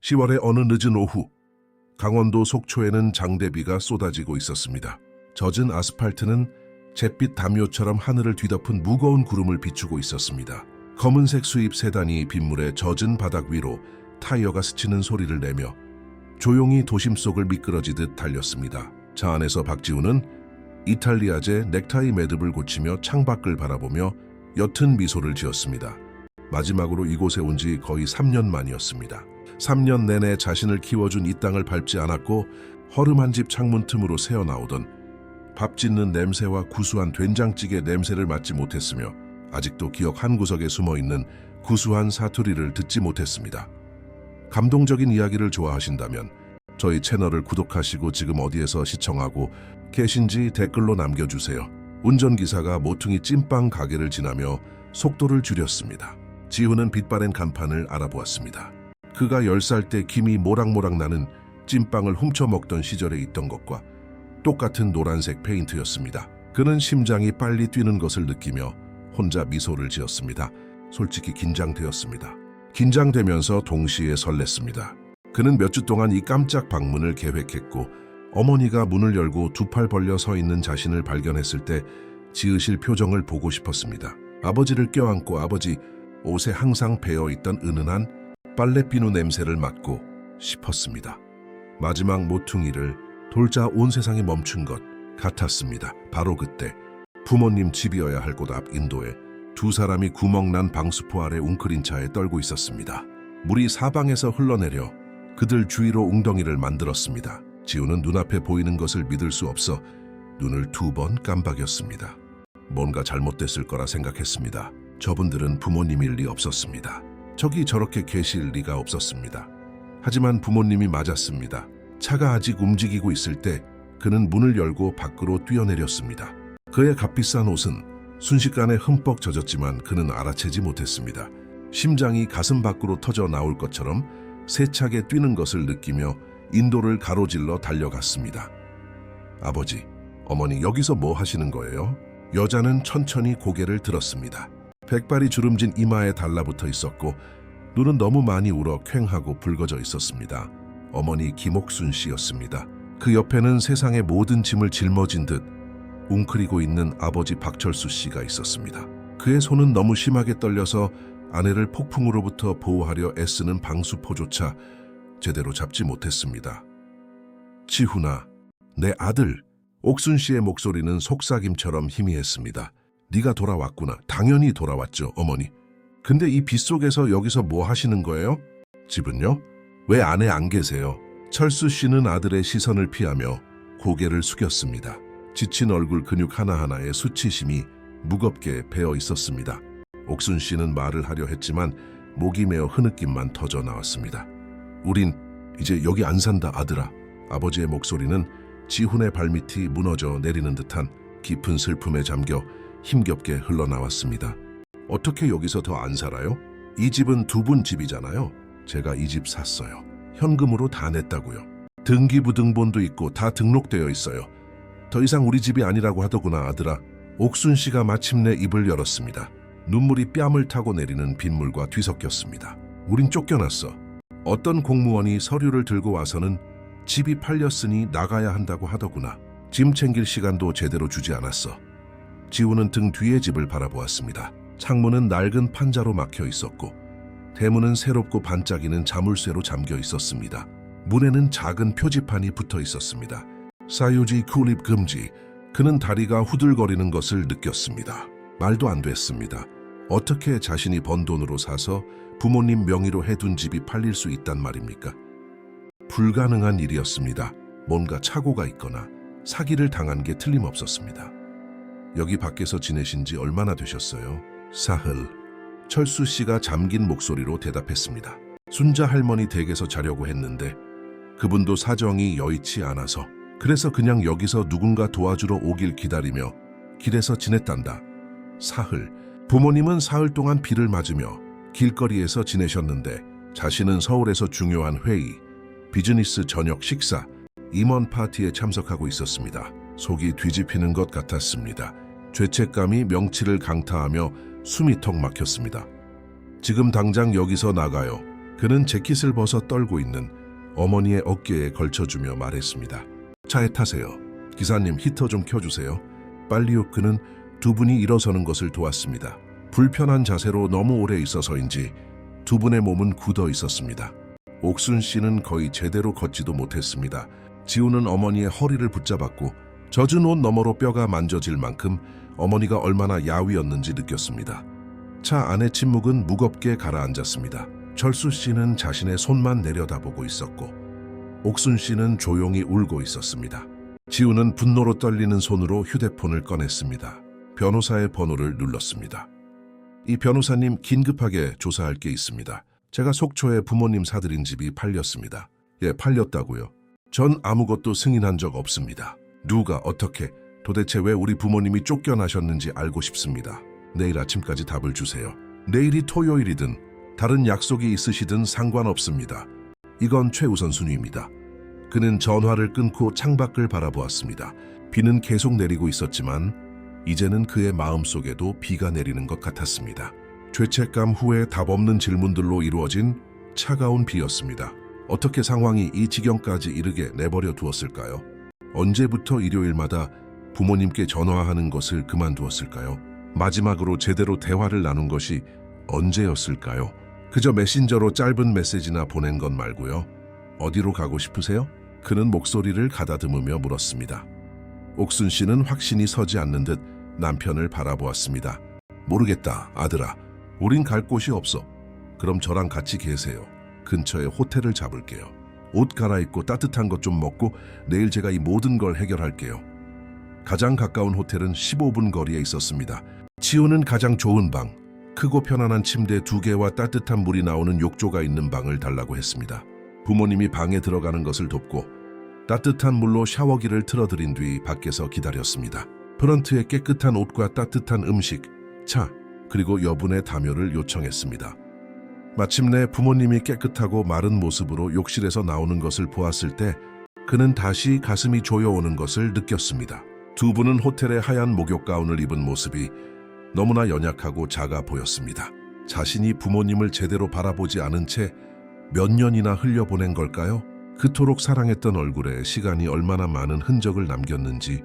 10월의 어느 늦은 오후, 강원도 속초에는 장대비가 쏟아지고 있었습니다. 젖은 아스팔트는 잿빛 담요처럼 하늘을 뒤덮은 무거운 구름을 비추고 있었습니다. 검은색 수입 세단이 빗물에 젖은 바닥 위로 타이어가 스치는 소리를 내며 조용히 도심 속을 미끄러지듯 달렸습니다. 차 안에서 박지우는 이탈리아제 넥타이 매듭을 고치며 창밖을 바라보며 옅은 미소를 지었습니다. 마지막으로 이곳에 온 지 거의 3년 만이었습니다. 3년 내내 자신을 키워준 이 땅을 밟지 않았고 허름한 집 창문 틈으로 새어나오던 밥 짓는 냄새와 구수한 된장찌개 냄새를 맡지 못했으며 아직도 기억 한 구석에 숨어있는 구수한 사투리를 듣지 못했습니다. 감동적인 이야기를 좋아하신다면 저희 채널을 구독하시고 지금 어디에서 시청하고 계신지 댓글로 남겨주세요. 운전기사가 모퉁이 찐빵 가게를 지나며 속도를 줄였습니다. 지훈은 빛바랜 간판을 알아보았습니다. 그가 10살 때 김이 모락모락 나는 찐빵을 훔쳐 먹던 시절에 있던 것과 똑같은 노란색 페인트였습니다. 그는 심장이 빨리 뛰는 것을 느끼며 혼자 미소를 지었습니다. 솔직히 긴장되었습니다. 긴장되면서 동시에 설렜습니다. 그는 몇 주 동안 이 깜짝 방문을 계획했고 어머니가 문을 열고 두 팔 벌려 서 있는 자신을 발견했을 때 지으실 표정을 보고 싶었습니다. 아버지를 껴안고 아버지 옷에 항상 배어있던 은은한 빨래비누 냄새를 맡고 싶었습니다. 마지막 모퉁이를 돌자 온 세상이 멈춘 것 같았습니다. 바로 그때 부모님 집이어야 할 곳 앞 인도에 두 사람이 구멍난 방수포 아래 웅크린 차에 떨고 있었습니다. 물이 사방에서 흘러내려 그들 주위로 웅덩이를 만들었습니다. 지우는 눈앞에 보이는 것을 믿을 수 없어 눈을 2번 깜박였습니다. 뭔가 잘못됐을 거라 생각했습니다. 저분들은 부모님일 리 없었습니다. 저기 저렇게 계실 리가 없었습니다. 하지만 부모님이 맞았습니다. 차가 아직 움직이고 있을 때 그는 문을 열고 밖으로 뛰어내렸습니다. 그의 값비싼 옷은 순식간에 흠뻑 젖었지만 그는 알아채지 못했습니다. 심장이 가슴 밖으로 터져 나올 것처럼 세차게 뛰는 것을 느끼며 인도를 가로질러 달려갔습니다. 아버지, 어머니 여기서 뭐 하시는 거예요? 여자는 천천히 고개를 들었습니다. 백발이 주름진 이마에 달라붙어 있었고 눈은 너무 많이 울어 퀭하고 붉어져 있었습니다. 어머니 김옥순 씨였습니다. 그 옆에는 세상의 모든 짐을 짊어진 듯 웅크리고 있는 아버지 박철수 씨가 있었습니다. 그의 손은 너무 심하게 떨려서 아내를 폭풍으로부터 보호하려 애쓰는 방수포조차 제대로 잡지 못했습니다. 지훈아, 내 아들. 옥순 씨의 목소리는 속삭임처럼 희미했습니다. 네가 돌아왔구나. 당연히 돌아왔죠, 어머니. 근데 이 빗속에서 여기서 뭐 하시는 거예요? 집은요? 왜 안에 안 계세요? 철수 씨는 아들의 시선을 피하며 고개를 숙였습니다. 지친 얼굴 근육 하나하나에 수치심이 무겁게 배어 있었습니다. 옥순 씨는 말을 하려 했지만 목이 메어 흐느낌만 터져 나왔습니다. 우린 이제 여기 안 산다, 아들아. 아버지의 목소리는 지훈의 발밑이 무너져 내리는 듯한 깊은 슬픔에 잠겨 힘겹게 흘러나왔습니다. 어떻게 여기서 더 안 살아요? 이 집은 두 분 집이잖아요. 제가 이 집 샀어요. 현금으로 다 냈다고요. 등기부등본도 있고 다 등록되어 있어요. 더 이상 우리 집이 아니라고 하더구나, 아들아. 옥순 씨가 마침내 입을 열었습니다. 눈물이 뺨을 타고 내리는 빗물과 뒤섞였습니다. 우린 쫓겨났어. 어떤 공무원이 서류를 들고 와서는 집이 팔렸으니 나가야 한다고 하더구나. 짐 챙길 시간도 제대로 주지 않았어. 지우는 등 뒤의 집을 바라보았습니다. 창문은 낡은 판자로 막혀 있었고 대문은 새롭고 반짝이는 자물쇠로 잠겨 있었습니다. 문에는 작은 표지판이 붙어 있었습니다. 사유지 쿠립 금지. 그는 다리가 후들거리는 것을 느꼈습니다. 말도 안 됐습니다. 어떻게 자신이 번 돈으로 사서 부모님 명의로 해둔 집이 팔릴 수 있단 말입니까? 불가능한 일이었습니다. 뭔가 착오가 있거나 사기를 당한 게 틀림없었습니다. 여기 밖에서 지내신 지 얼마나 되셨어요? 사흘. 철수 씨가 잠긴 목소리로 대답했습니다. 순자 할머니 댁에서 자려고 했는데 그분도 사정이 여의치 않아서 그래서 그냥 여기서 누군가 도와주러 오길 기다리며 길에서 지냈단다. 사흘. 부모님은 사흘 동안 비를 맞으며 길거리에서 지내셨는데 자신은 서울에서 중요한 회의, 비즈니스 저녁 식사, 임원 파티에 참석하고 있었습니다. 속이 뒤집히는 것 같았습니다. 죄책감이 명치를 강타하며 숨이 턱 막혔습니다. 지금 당장 여기서 나가요. 그는 재킷을 벗어 떨고 있는 어머니의 어깨에 걸쳐주며 말했습니다. 차에 타세요. 기사님 히터 좀 켜주세요. 빨리요. 그는 두 분이 일어서는 것을 도왔습니다. 불편한 자세로 너무 오래 있어서인지 두 분의 몸은 굳어 있었습니다. 옥순 씨는 거의 제대로 걷지도 못했습니다. 지우는 어머니의 허리를 붙잡았고 젖은 옷 너머로 뼈가 만져질 만큼 어머니가 얼마나 야위었는지 느꼈습니다. 차 안의 침묵은 무겁게 가라앉았습니다. 철수 씨는 자신의 손만 내려다보고 있었고 옥순 씨는 조용히 울고 있었습니다. 지우는 분노로 떨리는 손으로 휴대폰을 꺼냈습니다. 변호사의 번호를 눌렀습니다. 이 변호사님, 긴급하게 조사할 게 있습니다. 제가 속초에 부모님 사들인 집이 팔렸습니다. 예, 팔렸다고요? 전 아무것도 승인한 적 없습니다. 누가 어떻게 도대체 왜 우리 부모님이 쫓겨나셨는지 알고 싶습니다. 내일 아침까지 답을 주세요. 내일이 토요일이든 다른 약속이 있으시든 상관없습니다. 이건 최우선 순위입니다. 그는 전화를 끊고 창밖을 바라보았습니다. 비는 계속 내리고 있었지만 이제는 그의 마음속에도 비가 내리는 것 같았습니다. 죄책감 후에 답없는 질문들로 이루어진 차가운 비였습니다. 어떻게 상황이 이 지경까지 이르게 내버려 두었을까요? 언제부터 일요일마다 부모님께 전화하는 것을 그만두었을까요? 마지막으로 제대로 대화를 나눈 것이 언제였을까요? 그저 메신저로 짧은 메시지나 보낸 것 말고요. 어디로 가고 싶으세요? 그는 목소리를 가다듬으며 물었습니다. 옥순 씨는 확신이 서지 않는 듯 남편을 바라보았습니다. 모르겠다, 아들아. 우린 갈 곳이 없어. 그럼 저랑 같이 계세요. 근처에 호텔을 잡을게요. 옷 갈아입고 따뜻한 것 좀 먹고 내일 제가 이 모든 걸 해결할게요. 가장 가까운 호텔은 15분 거리에 있었습니다. 지우는 가장 좋은 방, 크고 편안한 침대 2개와 따뜻한 물이 나오는 욕조가 있는 방을 달라고 했습니다. 부모님이 방에 들어가는 것을 돕고 따뜻한 물로 샤워기를 틀어드린 뒤 밖에서 기다렸습니다. 프런트에 깨끗한 옷과 따뜻한 음식, 차, 그리고 여분의 담요를 요청했습니다. 마침내 부모님이 깨끗하고 마른 모습으로 욕실에서 나오는 것을 보았을 때 그는 다시 가슴이 조여오는 것을 느꼈습니다. 두 분은 호텔의 하얀 목욕 가운을 입은 모습이 너무나 연약하고 작아 보였습니다. 자신이 부모님을 제대로 바라보지 않은 채 몇 년이나 흘려보낸 걸까요? 그토록 사랑했던 얼굴에 시간이 얼마나 많은 흔적을 남겼는지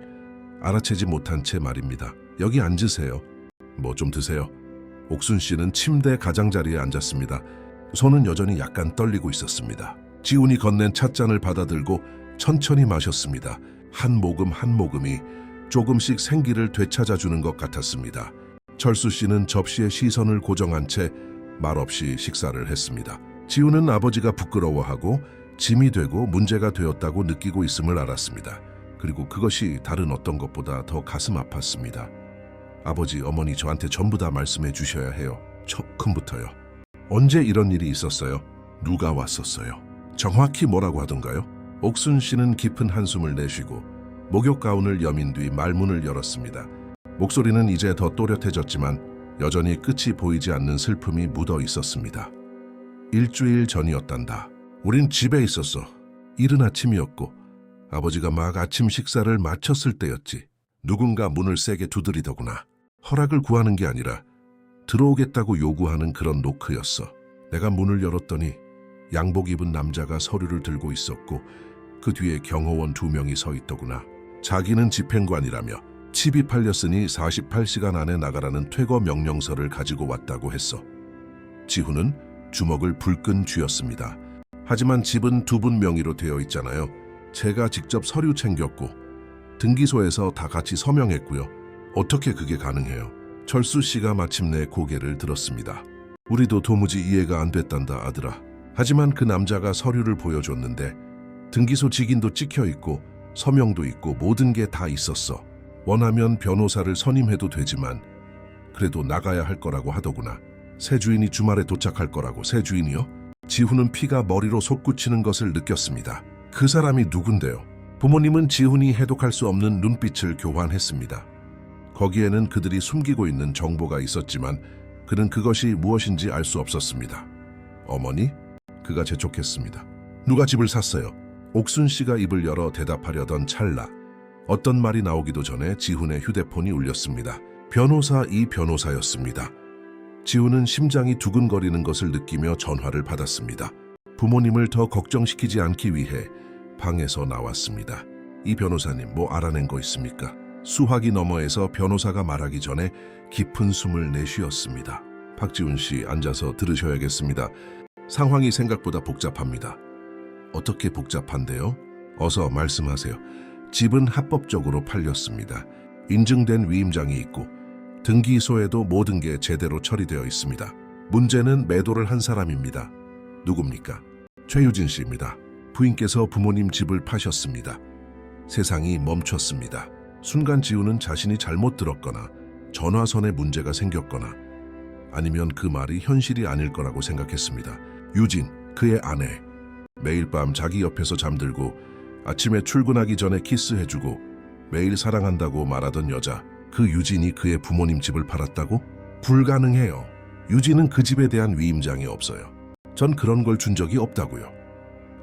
알아채지 못한 채 말입니다. 여기 앉으세요. 뭐 좀 드세요. 옥순 씨는 침대 가장자리에 앉았습니다. 손은 여전히 약간 떨리고 있었습니다. 지훈이 건넨 찻잔을 받아들고 천천히 마셨습니다. 한 모금 한 모금이 조금씩 생기를 되찾아주는 것 같았습니다. 철수 씨는 접시에 시선을 고정한 채 말없이 식사를 했습니다. 지훈은 아버지가 부끄러워하고 짐이 되고 문제가 되었다고 느끼고 있음을 알았습니다. 그리고 그것이 다른 어떤 것보다 더 가슴 아팠습니다. 아버지, 어머니 저한테 전부 다 말씀해 주셔야 해요. 처음부터요. 언제 이런 일이 있었어요? 누가 왔었어요? 정확히 뭐라고 하던가요? 옥순 씨는 깊은 한숨을 내쉬고 목욕 가운을 여민 뒤 말문을 열었습니다. 목소리는 이제 더 또렷해졌지만 여전히 끝이 보이지 않는 슬픔이 묻어 있었습니다. 일주일 전이었단다. 우린 집에 있었어. 이른 아침이었고 아버지가 막 아침 식사를 마쳤을 때였지. 누군가 문을 세게 두드리더구나. 허락을 구하는 게 아니라 들어오겠다고 요구하는 그런 노크였어. 내가 문을 열었더니 양복 입은 남자가 서류를 들고 있었고 그 뒤에 경호원 2명이 서 있더구나. 자기는 집행관이라며 집이 팔렸으니 48시간 안에 나가라는 퇴거 명령서를 가지고 왔다고 했어. 지훈은 주먹을 불끈 쥐었습니다. 하지만 집은 2분 명의로 되어 있잖아요. 제가 직접 서류 챙겼고 등기소에서 다 같이 서명했고요. 어떻게 그게 가능해요? 철수 씨가 마침내 고개를 들었습니다. 우리도 도무지 이해가 안 됐단다, 아들아. 하지만 그 남자가 서류를 보여줬는데 등기소 직인도 찍혀 있고 서명도 있고 모든 게 다 있었어. 원하면 변호사를 선임해도 되지만 그래도 나가야 할 거라고 하더구나. 새 주인이 주말에 도착할 거라고. 새 주인이요? 지훈은 피가 머리로 솟구치는 것을 느꼈습니다. 그 사람이 누군데요? 부모님은 지훈이 해독할 수 없는 눈빛을 교환했습니다. 거기에는 그들이 숨기고 있는 정보가 있었지만 그는 그것이 무엇인지 알 수 없었습니다. 어머니? 그가 재촉했습니다. 누가 집을 샀어요? 옥순 씨가 입을 열어 대답하려던 찰나 어떤 말이 나오기도 전에 지훈의 휴대폰이 울렸습니다. 변호사 이 변호사였습니다. 지우는 심장이 두근거리는 것을 느끼며 전화를 받았습니다. 부모님을 더 걱정시키지 않기 위해 방에서 나왔습니다. 이 변호사님 뭐 알아낸 거 있습니까? 수화기 너머에서 변호사가 말하기 전에 깊은 숨을 내쉬었습니다. 박지훈 씨 앉아서 들으셔야겠습니다. 상황이 생각보다 복잡합니다. 어떻게 복잡한데요? 어서 말씀하세요. 집은 합법적으로 팔렸습니다. 인증된 위임장이 있고 등기소에도 모든 게 제대로 처리되어 있습니다. 문제는 매도를 한 사람입니다. 누굽니까? 최유진 씨입니다. 부인께서 부모님 집을 파셨습니다. 세상이 멈췄습니다. 순간 지우는 자신이 잘못 들었거나 전화선에 문제가 생겼거나 아니면 그 말이 현실이 아닐 거라고 생각했습니다. 유진, 그의 아내. 매일 밤 자기 옆에서 잠들고 아침에 출근하기 전에 키스해주고 매일 사랑한다고 말하던 여자. 그 유진이 그의 부모님 집을 팔았다고? 불가능해요. 유진은 그 집에 대한 위임장이 없어요. 전 그런 걸 준 적이 없다고요.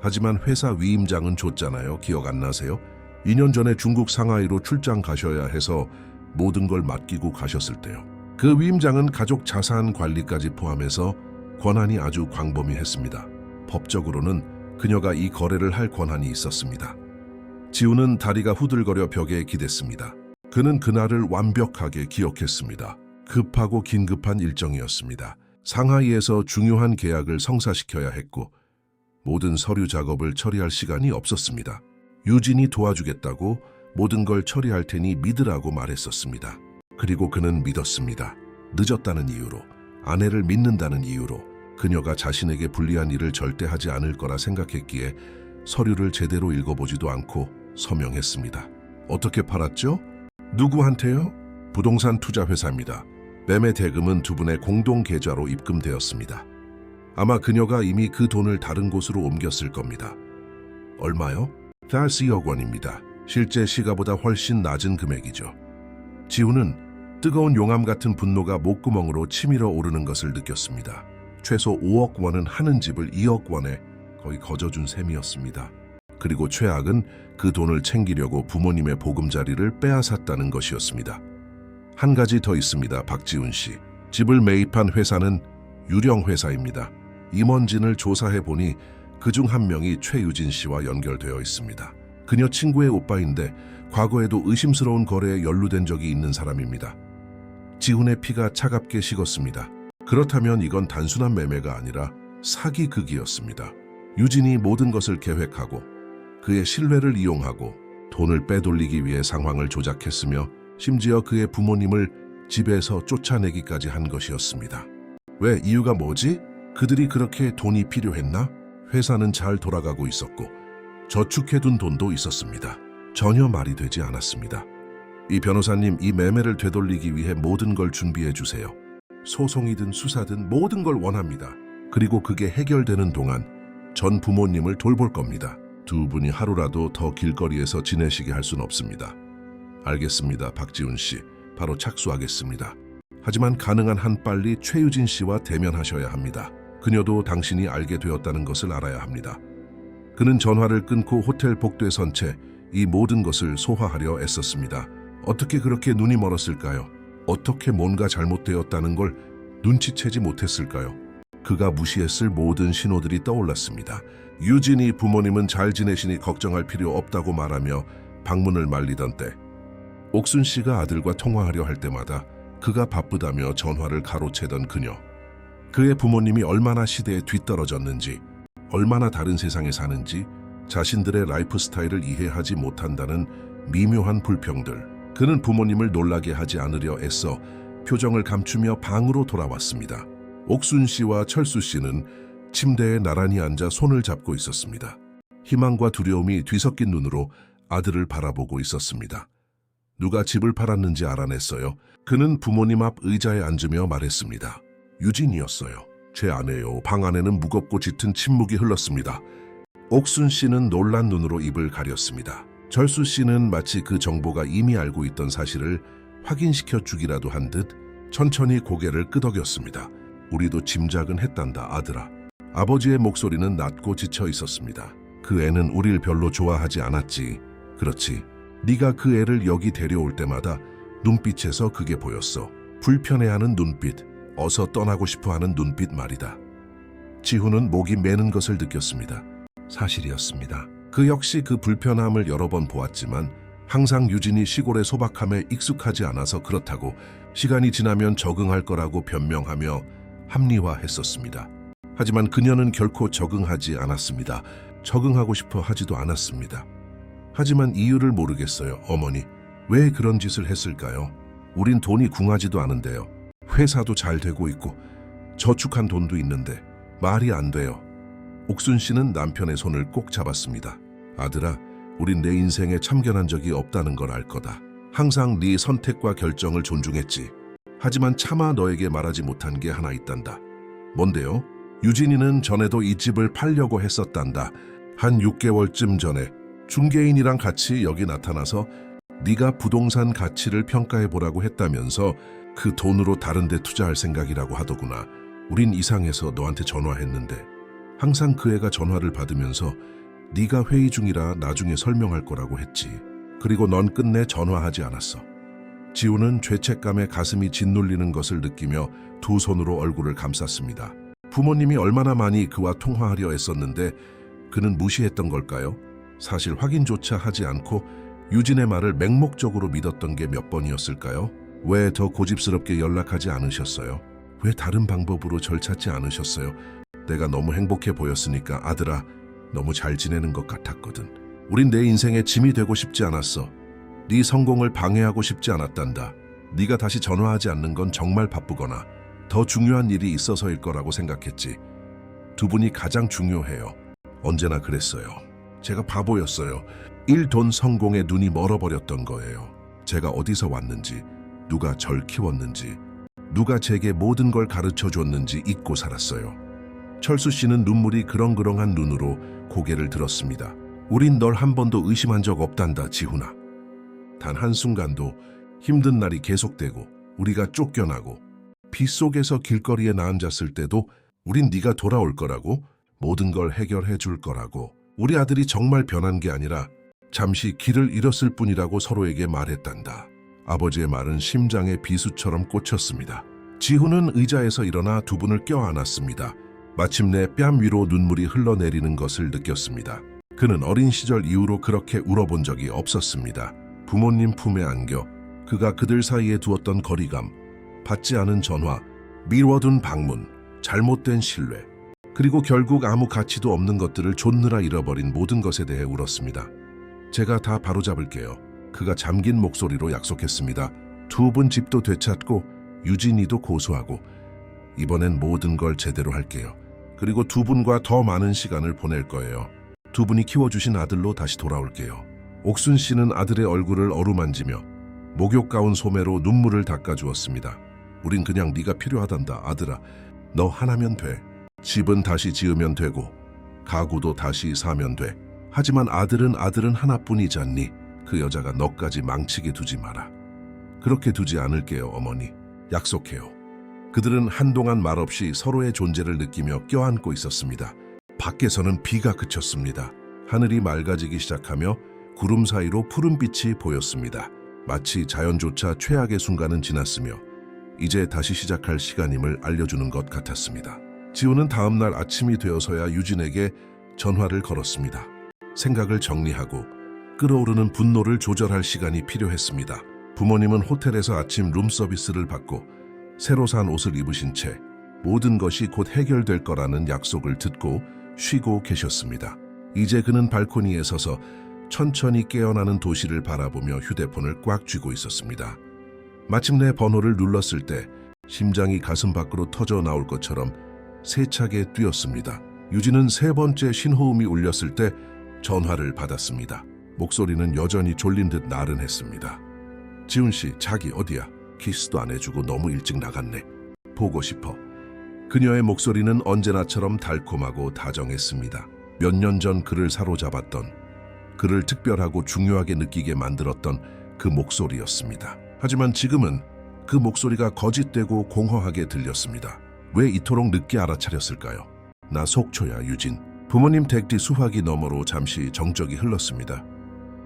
하지만 회사 위임장은 줬잖아요. 기억 안 나세요? 2년 전에 중국 상하이로 출장 가셔야 해서 모든 걸 맡기고 가셨을 때요. 그 위임장은 가족 자산 관리까지 포함해서 권한이 아주 광범위했습니다. 법적으로는 그녀가 이 거래를 할 권한이 있었습니다. 지우는 다리가 후들거려 벽에 기댔습니다. 그는 그날을 완벽하게 기억했습니다. 급하고 긴급한 일정이었습니다. 상하이에서 중요한 계약을 성사시켜야 했고 모든 서류 작업을 처리할 시간이 없었습니다. 유진이 도와주겠다고 모든 걸 처리할 테니 믿으라고 말했었습니다. 그리고 그는 믿었습니다. 늦었다는 이유로, 아내를 믿는다는 이유로 그녀가 자신에게 불리한 일을 절대 하지 않을 거라 생각했기에 서류를 제대로 읽어보지도 않고 서명했습니다. 어떻게 팔았죠? 누구한테요? 부동산 투자회사입니다. 매매 대금은 두 분의 공동 계좌로 입금되었습니다. 아마 그녀가 이미 그 돈을 다른 곳으로 옮겼을 겁니다. 얼마요? 40억 원입니다. 실제 시가보다 훨씬 낮은 금액이죠. 지우는 뜨거운 용암 같은 분노가 목구멍으로 치밀어 오르는 것을 느꼈습니다. 최소 5억 원은 하는 집을 2억 원에 거의 거저준 셈이었습니다. 그리고 최악은 그 돈을 챙기려고 부모님의 보금자리를 빼앗았다는 것이었습니다. 한 가지 더 있습니다. 박지훈 씨. 집을 매입한 회사는 유령 회사입니다. 임원진을 조사해 보니 그중 한 명이 최유진 씨와 연결되어 있습니다. 그녀 친구의 오빠인데 과거에도 의심스러운 거래에 연루된 적이 있는 사람입니다. 지훈의 피가 차갑게 식었습니다. 그렇다면 이건 단순한 매매가 아니라 사기극이었습니다. 유진이 모든 것을 계획하고 그의 신뢰를 이용하고 돈을 빼돌리기 위해 상황을 조작했으며 심지어 그의 부모님을 집에서 쫓아내기까지 한 것이었습니다. 왜? 이유가 뭐지? 그들이 그렇게 돈이 필요했나? 회사는 잘 돌아가고 있었고 저축해둔 돈도 있었습니다. 전혀 말이 되지 않았습니다. 이 변호사님, 이 매매를 되돌리기 위해 모든 걸 준비해 주세요. 소송이든 수사든 모든 걸 원합니다. 그리고 그게 해결되는 동안 전 부모님을 돌볼 겁니다. 두 분이 하루라도 더 길거리에서 지내시게 할 순 없습니다. 알겠습니다, 박지훈 씨. 바로 착수하겠습니다. 하지만 가능한 한 빨리 최유진 씨와 대면하셔야 합니다. 그녀도 당신이 알게 되었다는 것을 알아야 합니다. 그는 전화를 끊고 호텔 복도에 선 채 이 모든 것을 소화하려 애썼습니다. 어떻게 그렇게 눈이 멀었을까요? 어떻게 뭔가 잘못되었다는 걸 눈치채지 못했을까요? 그가 무시했을 모든 신호들이 떠올랐습니다. 유진이 부모님은 잘 지내시니 걱정할 필요 없다고 말하며 방문을 말리던 때, 옥순 씨가 아들과 통화하려 할 때마다 그가 바쁘다며 전화를 가로채던 그녀. 그의 부모님이 얼마나 시대에 뒤떨어졌는지, 얼마나 다른 세상에 사는지 자신들의 라이프 스타일을 이해하지 못한다는 미묘한 불평들. 그는 부모님을 놀라게 하지 않으려 애써 표정을 감추며 방으로 돌아왔습니다. 옥순 씨와 철수 씨는 침대에 나란히 앉아 손을 잡고 있었습니다. 희망과 두려움이 뒤섞인 눈으로 아들을 바라보고 있었습니다. 누가 집을 팔았는지 알아냈어요. 그는 부모님 앞 의자에 앉으며 말했습니다. 유진이었어요. 제 아내요. 방 안에는 무겁고 짙은 침묵이 흘렀습니다. 옥순 씨는 놀란 눈으로 입을 가렸습니다. 철수 씨는 마치 그 정보가 이미 알고 있던 사실을 확인시켜 주기라도 한 듯 천천히 고개를 끄덕였습니다. 우리도 짐작은 했단다, 아들아. 아버지의 목소리는 낮고 지쳐 있었습니다. 그 애는 우릴 별로 좋아하지 않았지. 그렇지. 네가 그 애를 여기 데려올 때마다 눈빛에서 그게 보였어. 불편해하는 눈빛. 어서 떠나고 싶어 하는 눈빛 말이다. 지훈은 목이 메는 것을 느꼈습니다. 사실이었습니다. 그 역시 그 불편함을 여러 번 보았지만 항상 유진이 시골의 소박함에 익숙하지 않아서 그렇다고 시간이 지나면 적응할 거라고 변명하며 합리화했었습니다. 하지만 그녀는 결코 적응하지 않았습니다. 적응하고 싶어 하지도 않았습니다. 하지만 이유를 모르겠어요. 어머니, 왜 그런 짓을 했을까요? 우린 돈이 궁하지도 않은데요. 회사도 잘 되고 있고 저축한 돈도 있는데 말이 안 돼요. 옥순 씨는 남편의 손을 꼭 잡았습니다. 아들아, 우린 내 인생에 참견한 적이 없다는 걸 알 거다. 항상 네 선택과 결정을 존중했지. 하지만 차마 너에게 말하지 못한 게 하나 있단다. 뭔데요? 유진이는 전에도 이 집을 팔려고 했었단다. 한 6개월쯤 전에 중개인이랑 같이 여기 나타나서 네가 부동산 가치를 평가해보라고 했다면서 그 돈으로 다른 데 투자할 생각이라고 하더구나. 우린 이상해서 너한테 전화했는데 항상 그 애가 전화를 받으면서 네가 회의 중이라 나중에 설명할 거라고 했지. 그리고 넌 끝내 전화하지 않았어. 지우는 죄책감에 가슴이 짓눌리는 것을 느끼며 두 손으로 얼굴을 감쌌습니다. 부모님이 얼마나 많이 그와 통화하려 했었는데 그는 무시했던 걸까요? 사실 확인조차 하지 않고 유진의 말을 맹목적으로 믿었던 게 몇 번이었을까요? 왜 더 고집스럽게 연락하지 않으셨어요? 왜 다른 방법으로 절 찾지 않으셨어요? 내가 너무 행복해 보였으니까 아들아, 너무 잘 지내는 것 같았거든. 우린 내 인생에 짐이 되고 싶지 않았어. 네 성공을 방해하고 싶지 않았단다. 네가 다시 전화하지 않는 건 정말 바쁘거나 더 중요한 일이 있어서일 거라고 생각했지. 두 분이 가장 중요해요. 언제나 그랬어요. 제가 바보였어요. 일, 돈, 성공에 눈이 멀어버렸던 거예요. 제가 어디서 왔는지, 누가 절 키웠는지, 누가 제게 모든 걸 가르쳐줬는지 잊고 살았어요. 철수 씨는 눈물이 그렁그렁한 눈으로 고개를 들었습니다. 우린 널 한 번도 의심한 적 없단다, 지훈아. 단 한순간도 힘든 날이 계속되고 우리가 쫓겨나고 빗속에서 길거리에 나앉았을 때도 우린 네가 돌아올 거라고, 모든 걸 해결해 줄 거라고, 우리 아들이 정말 변한 게 아니라 잠시 길을 잃었을 뿐이라고 서로에게 말했단다. 아버지의 말은 심장에 비수처럼 꽂혔습니다. 지훈은 의자에서 일어나 두 분을 껴안았습니다. 마침내 뺨 위로 눈물이 흘러내리는 것을 느꼈습니다. 그는 어린 시절 이후로 그렇게 울어본 적이 없었습니다. 부모님 품에 안겨 그가 그들 사이에 두었던 거리감, 받지 않은 전화, 미뤄둔 방문, 잘못된 신뢰, 그리고 결국 아무 가치도 없는 것들을 좇느라 잃어버린 모든 것에 대해 울었습니다. 제가 다 바로잡을게요. 그가 잠긴 목소리로 약속했습니다. 두 분 집도 되찾고 유진이도 고소하고 이번엔 모든 걸 제대로 할게요. 그리고 두 분과 더 많은 시간을 보낼 거예요. 두 분이 키워주신 아들로 다시 돌아올게요. 옥순 씨는 아들의 얼굴을 어루만지며 목욕 가운 소매로 눈물을 닦아주었습니다. 우린 그냥 네가 필요하단다, 아들아. 너 하나면 돼. 집은 다시 지으면 되고 가구도 다시 사면 돼. 하지만 아들은 하나뿐이잖니. 그 여자가 너까지 망치게 두지 마라. 그렇게 두지 않을게요, 어머니. 약속해요. 그들은 한동안 말없이 서로의 존재를 느끼며 껴안고 있었습니다. 밖에서는 비가 그쳤습니다. 하늘이 맑아지기 시작하며 구름 사이로 푸른빛이 보였습니다. 마치 자연조차 최악의 순간은 지났으며 이제 다시 시작할 시간임을 알려주는 것 같았습니다. 지우는 다음 날 아침이 되어서야 유진에게 전화를 걸었습니다. 생각을 정리하고 끓어오르는 분노를 조절할 시간이 필요했습니다. 부모님은 호텔에서 아침 룸서비스를 받고 새로 산 옷을 입으신 채 모든 것이 곧 해결될 거라는 약속을 듣고 쉬고 계셨습니다. 이제 그는 발코니에 서서 천천히 깨어나는 도시를 바라보며 휴대폰을 꽉 쥐고 있었습니다. 마침내 번호를 눌렀을 때 심장이 가슴 밖으로 터져 나올 것처럼 세차게 뛰었습니다. 유진은 세 번째 신호음이 울렸을 때 전화를 받았습니다. 목소리는 여전히 졸린 듯 나른했습니다. 지훈 씨, 자기 어디야? 키스도 안 해주고 너무 일찍 나갔네. 보고 싶어. 그녀의 목소리는 언제나처럼 달콤하고 다정했습니다. 몇 년 전 그를 사로잡았던, 그를 특별하고 중요하게 느끼게 만들었던 그 목소리였습니다. 하지만 지금은 그 목소리가 거짓되고 공허하게 들렸습니다. 왜 이토록 늦게 알아차렸을까요? 나 속초야, 유진. 부모님 댁 뒤 수화기 너머로 잠시 정적이 흘렀습니다.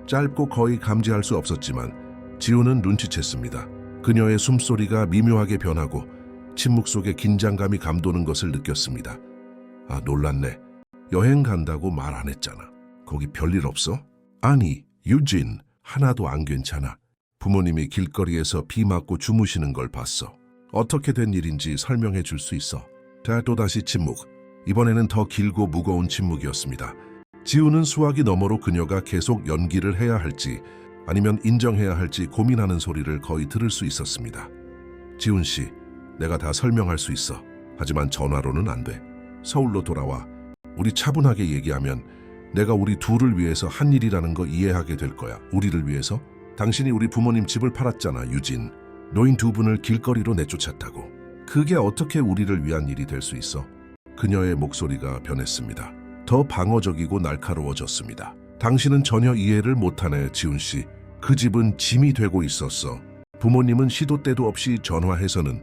짧고 거의 감지할 수 없었지만 지우는 눈치챘습니다. 그녀의 숨소리가 미묘하게 변하고 침묵 속에 긴장감이 감도는 것을 느꼈습니다. 아, 놀랐네. 여행 간다고 말 안 했잖아. 거기 별일 없어? 아니, 유진, 하나도 안 괜찮아. 부모님이 길거리에서 비 맞고 주무시는 걸 봤어. 어떻게 된 일인지 설명해 줄 수 있어? 또다시 침묵. 이번에는 더 길고 무거운 침묵이었습니다. 지우는 수화기 너머로 그녀가 계속 연기를 해야 할지 아니면 인정해야 할지 고민하는 소리를 거의 들을 수 있었습니다. 지훈 씨, 내가 다 설명할 수 있어. 하지만 전화로는 안 돼. 서울로 돌아와. 우리 차분하게 얘기하면 내가 우리 둘을 위해서 한 일이라는 거 이해하게 될 거야. 우리를 위해서? 당신이 우리 부모님 집을 팔았잖아, 유진. 노인 두 분을 길거리로 내쫓았다고. 그게 어떻게 우리를 위한 일이 될 수 있어? 그녀의 목소리가 변했습니다. 더 방어적이고 날카로워졌습니다. 당신은 전혀 이해를 못하네, 지훈 씨. 그 집은 짐이 되고 있었어. 부모님은 시도 때도 없이 전화해서는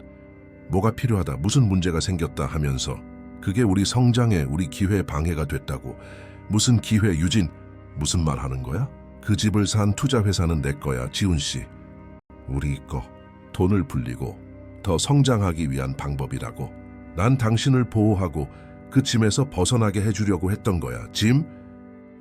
뭐가 필요하다, 무슨 문제가 생겼다 하면서 그게 우리 성장에, 우리 기회 방해가 됐다고. 무슨 기회, 유진? 무슨 말 하는 거야? 그 집을 산 투자회사는 내 거야, 지훈 씨. 우리 거. 돈을 불리고 더 성장하기 위한 방법이라고. 난 당신을 보호하고 그 짐에서 벗어나게 해주려고 했던 거야. 짐?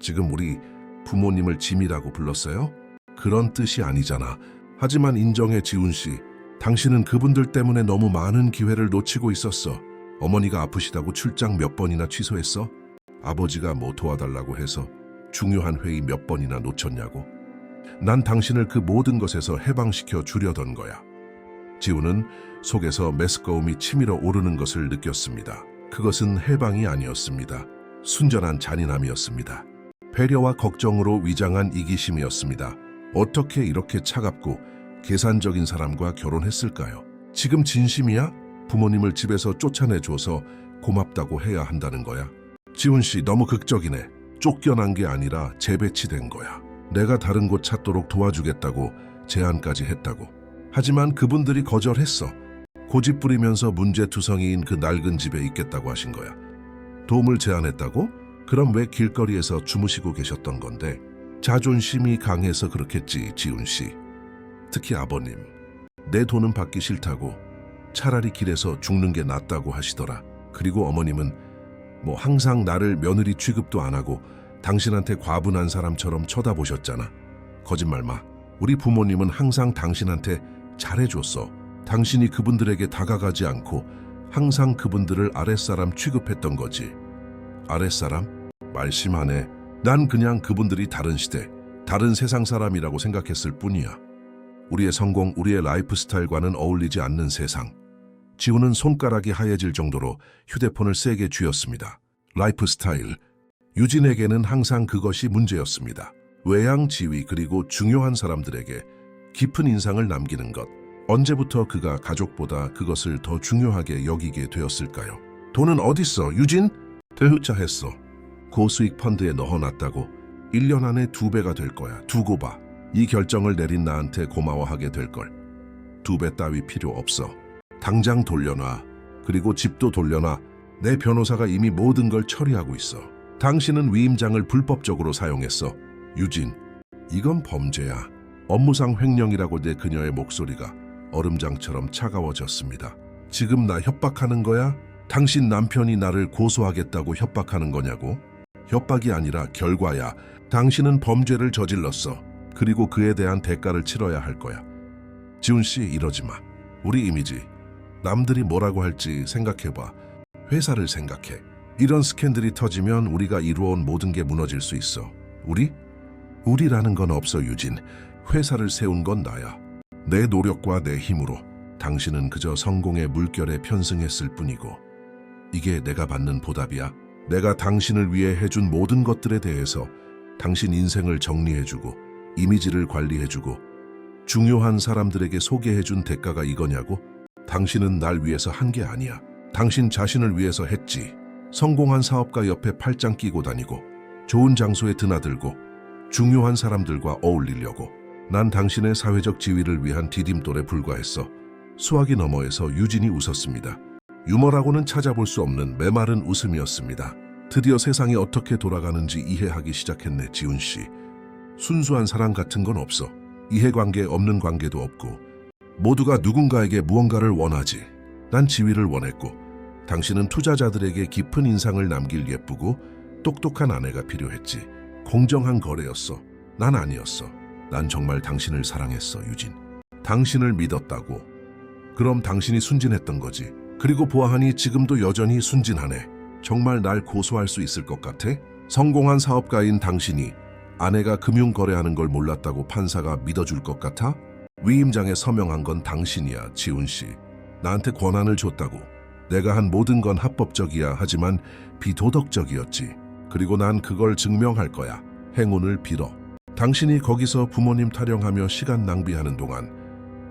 지금 우리 부모님을 짐이라고 불렀어요? 그런 뜻이 아니잖아. 하지만 인정해, 지훈 씨. 당신은 그분들 때문에 너무 많은 기회를 놓치고 있었어. 어머니가 아프시다고 출장 몇 번이나 취소했어? 아버지가 뭐 도와달라고 해서 중요한 회의 몇 번이나 놓쳤냐고. 난 당신을 그 모든 것에서 해방시켜 주려던 거야. 지훈은 속에서 메스꺼움이 치밀어 오르는 것을 느꼈습니다. 그것은 해방이 아니었습니다. 순전한 잔인함이었습니다. 배려와 걱정으로 위장한 이기심이었습니다. 어떻게 이렇게 차갑고 계산적인 사람과 결혼했을까요? 지금 진심이야? 부모님을 집에서 쫓아내줘서 고맙다고 해야 한다는 거야? 지훈 씨, 너무 극적이네. 쫓겨난 게 아니라 재배치된 거야. 내가 다른 곳 찾도록 도와주겠다고 제안까지 했다고. 하지만 그분들이 거절했어. 고집 부리면서 문제투성이인 그 낡은 집에 있겠다고 하신 거야. 도움을 제안했다고? 그럼 왜 길거리에서 주무시고 계셨던 건데? 자존심이 강해서 그렇겠지, 지훈 씨. 특히 아버님. 내 돈은 받기 싫다고. 차라리 길에서 죽는 게 낫다고 하시더라. 그리고 어머님은 뭐 항상 나를 며느리 취급도 안 하고 당신한테 과분한 사람처럼 쳐다보셨잖아. 거짓말 마. 우리 부모님은 항상 당신한테 잘해줬어. 당신이 그분들에게 다가가지 않고 항상 그분들을 아랫사람 취급했던 거지. 아랫사람? 말 심하네. 난 그냥 그분들이 다른 시대, 다른 세상 사람이라고 생각했을 뿐이야. 우리의 성공, 우리의 라이프 스타일과는 어울리지 않는 세상. 지훈은 손가락이 하얘질 정도로 휴대폰을 세게 쥐었습니다. 라이프 스타일. 유진에게는 항상 그것이 문제였습니다. 외양, 지위, 그리고 중요한 사람들에게 깊은 인상을 남기는 것. 언제부터 그가 가족보다 그것을 더 중요하게 여기게 되었을까요? 돈은 어딨어, 유진? 퇴후자했어. 고수익 펀드에 넣어놨다고. 1년 안에 2배가 될 거야. 두고 봐. 이 결정을 내린 나한테 고마워하게 될걸. 2배 따위 필요 없어. 당장 돌려놔. 그리고 집도 돌려놔. 내 변호사가 이미 모든 걸 처리하고 있어. 당신은 위임장을 불법적으로 사용했어. 유진, 이건 범죄야. 업무상 횡령이라고. 내 그녀의 목소리가 얼음장처럼 차가워졌습니다. 지금 나 협박하는 거야? 당신 남편이 나를 고소하겠다고 협박하는 거냐고? 협박이 아니라 결과야. 당신은 범죄를 저질렀어. 그리고 그에 대한 대가를 치러야 할 거야. 지훈 씨, 이러지 마. 우리 이미지. 남들이 뭐라고 할지 생각해봐. 회사를 생각해. 이런 스캔들이 터지면 우리가 이루어온 모든 게 무너질 수 있어. 우리? 우리라는 건 없어, 유진. 회사를 세운 건 나야. 내 노력과 내 힘으로. 당신은 그저 성공의 물결에 편승했을 뿐이고. 이게 내가 받는 보답이야. 내가 당신을 위해 해준 모든 것들에 대해서 당신 인생을 정리해주고 이미지를 관리해주고 중요한 사람들에게 소개해준 대가가 이거냐고? 당신은 날 위해서 한 게 아니야. 당신 자신을 위해서 했지. 성공한 사업가 옆에 팔짱 끼고 다니고 좋은 장소에 드나들고 중요한 사람들과 어울리려고. 난 당신의 사회적 지위를 위한 디딤돌에 불과했어. 수화기 너머에서 유진이 웃었습니다. 유머라고는 찾아볼 수 없는 메마른 웃음이었습니다. 드디어 세상이 어떻게 돌아가는지 이해하기 시작했네, 지훈 씨. 순수한 사랑 같은 건 없어. 이해관계 없는 관계도 없고 모두가 누군가에게 무언가를 원하지. 난 지위를 원했고 당신은 투자자들에게 깊은 인상을 남길 예쁘고 똑똑한 아내가 필요했지. 공정한 거래였어. 난 아니었어. 난 정말 당신을 사랑했어, 유진. 당신을 믿었다고. 그럼 당신이 순진했던 거지. 그리고 보아하니 지금도 여전히 순진하네. 정말 날 고소할 수 있을 것 같아? 성공한 사업가인 당신이 아내가 금융거래하는 걸 몰랐다고 판사가 믿어줄 것 같아? 위임장에 서명한 건 당신이야, 지훈 씨. 나한테 권한을 줬다고. 내가 한 모든 건 합법적이야. 하지만 비도덕적이었지. 그리고 난 그걸 증명할 거야. 행운을 빌어. 당신이 거기서 부모님 타령하며 시간 낭비하는 동안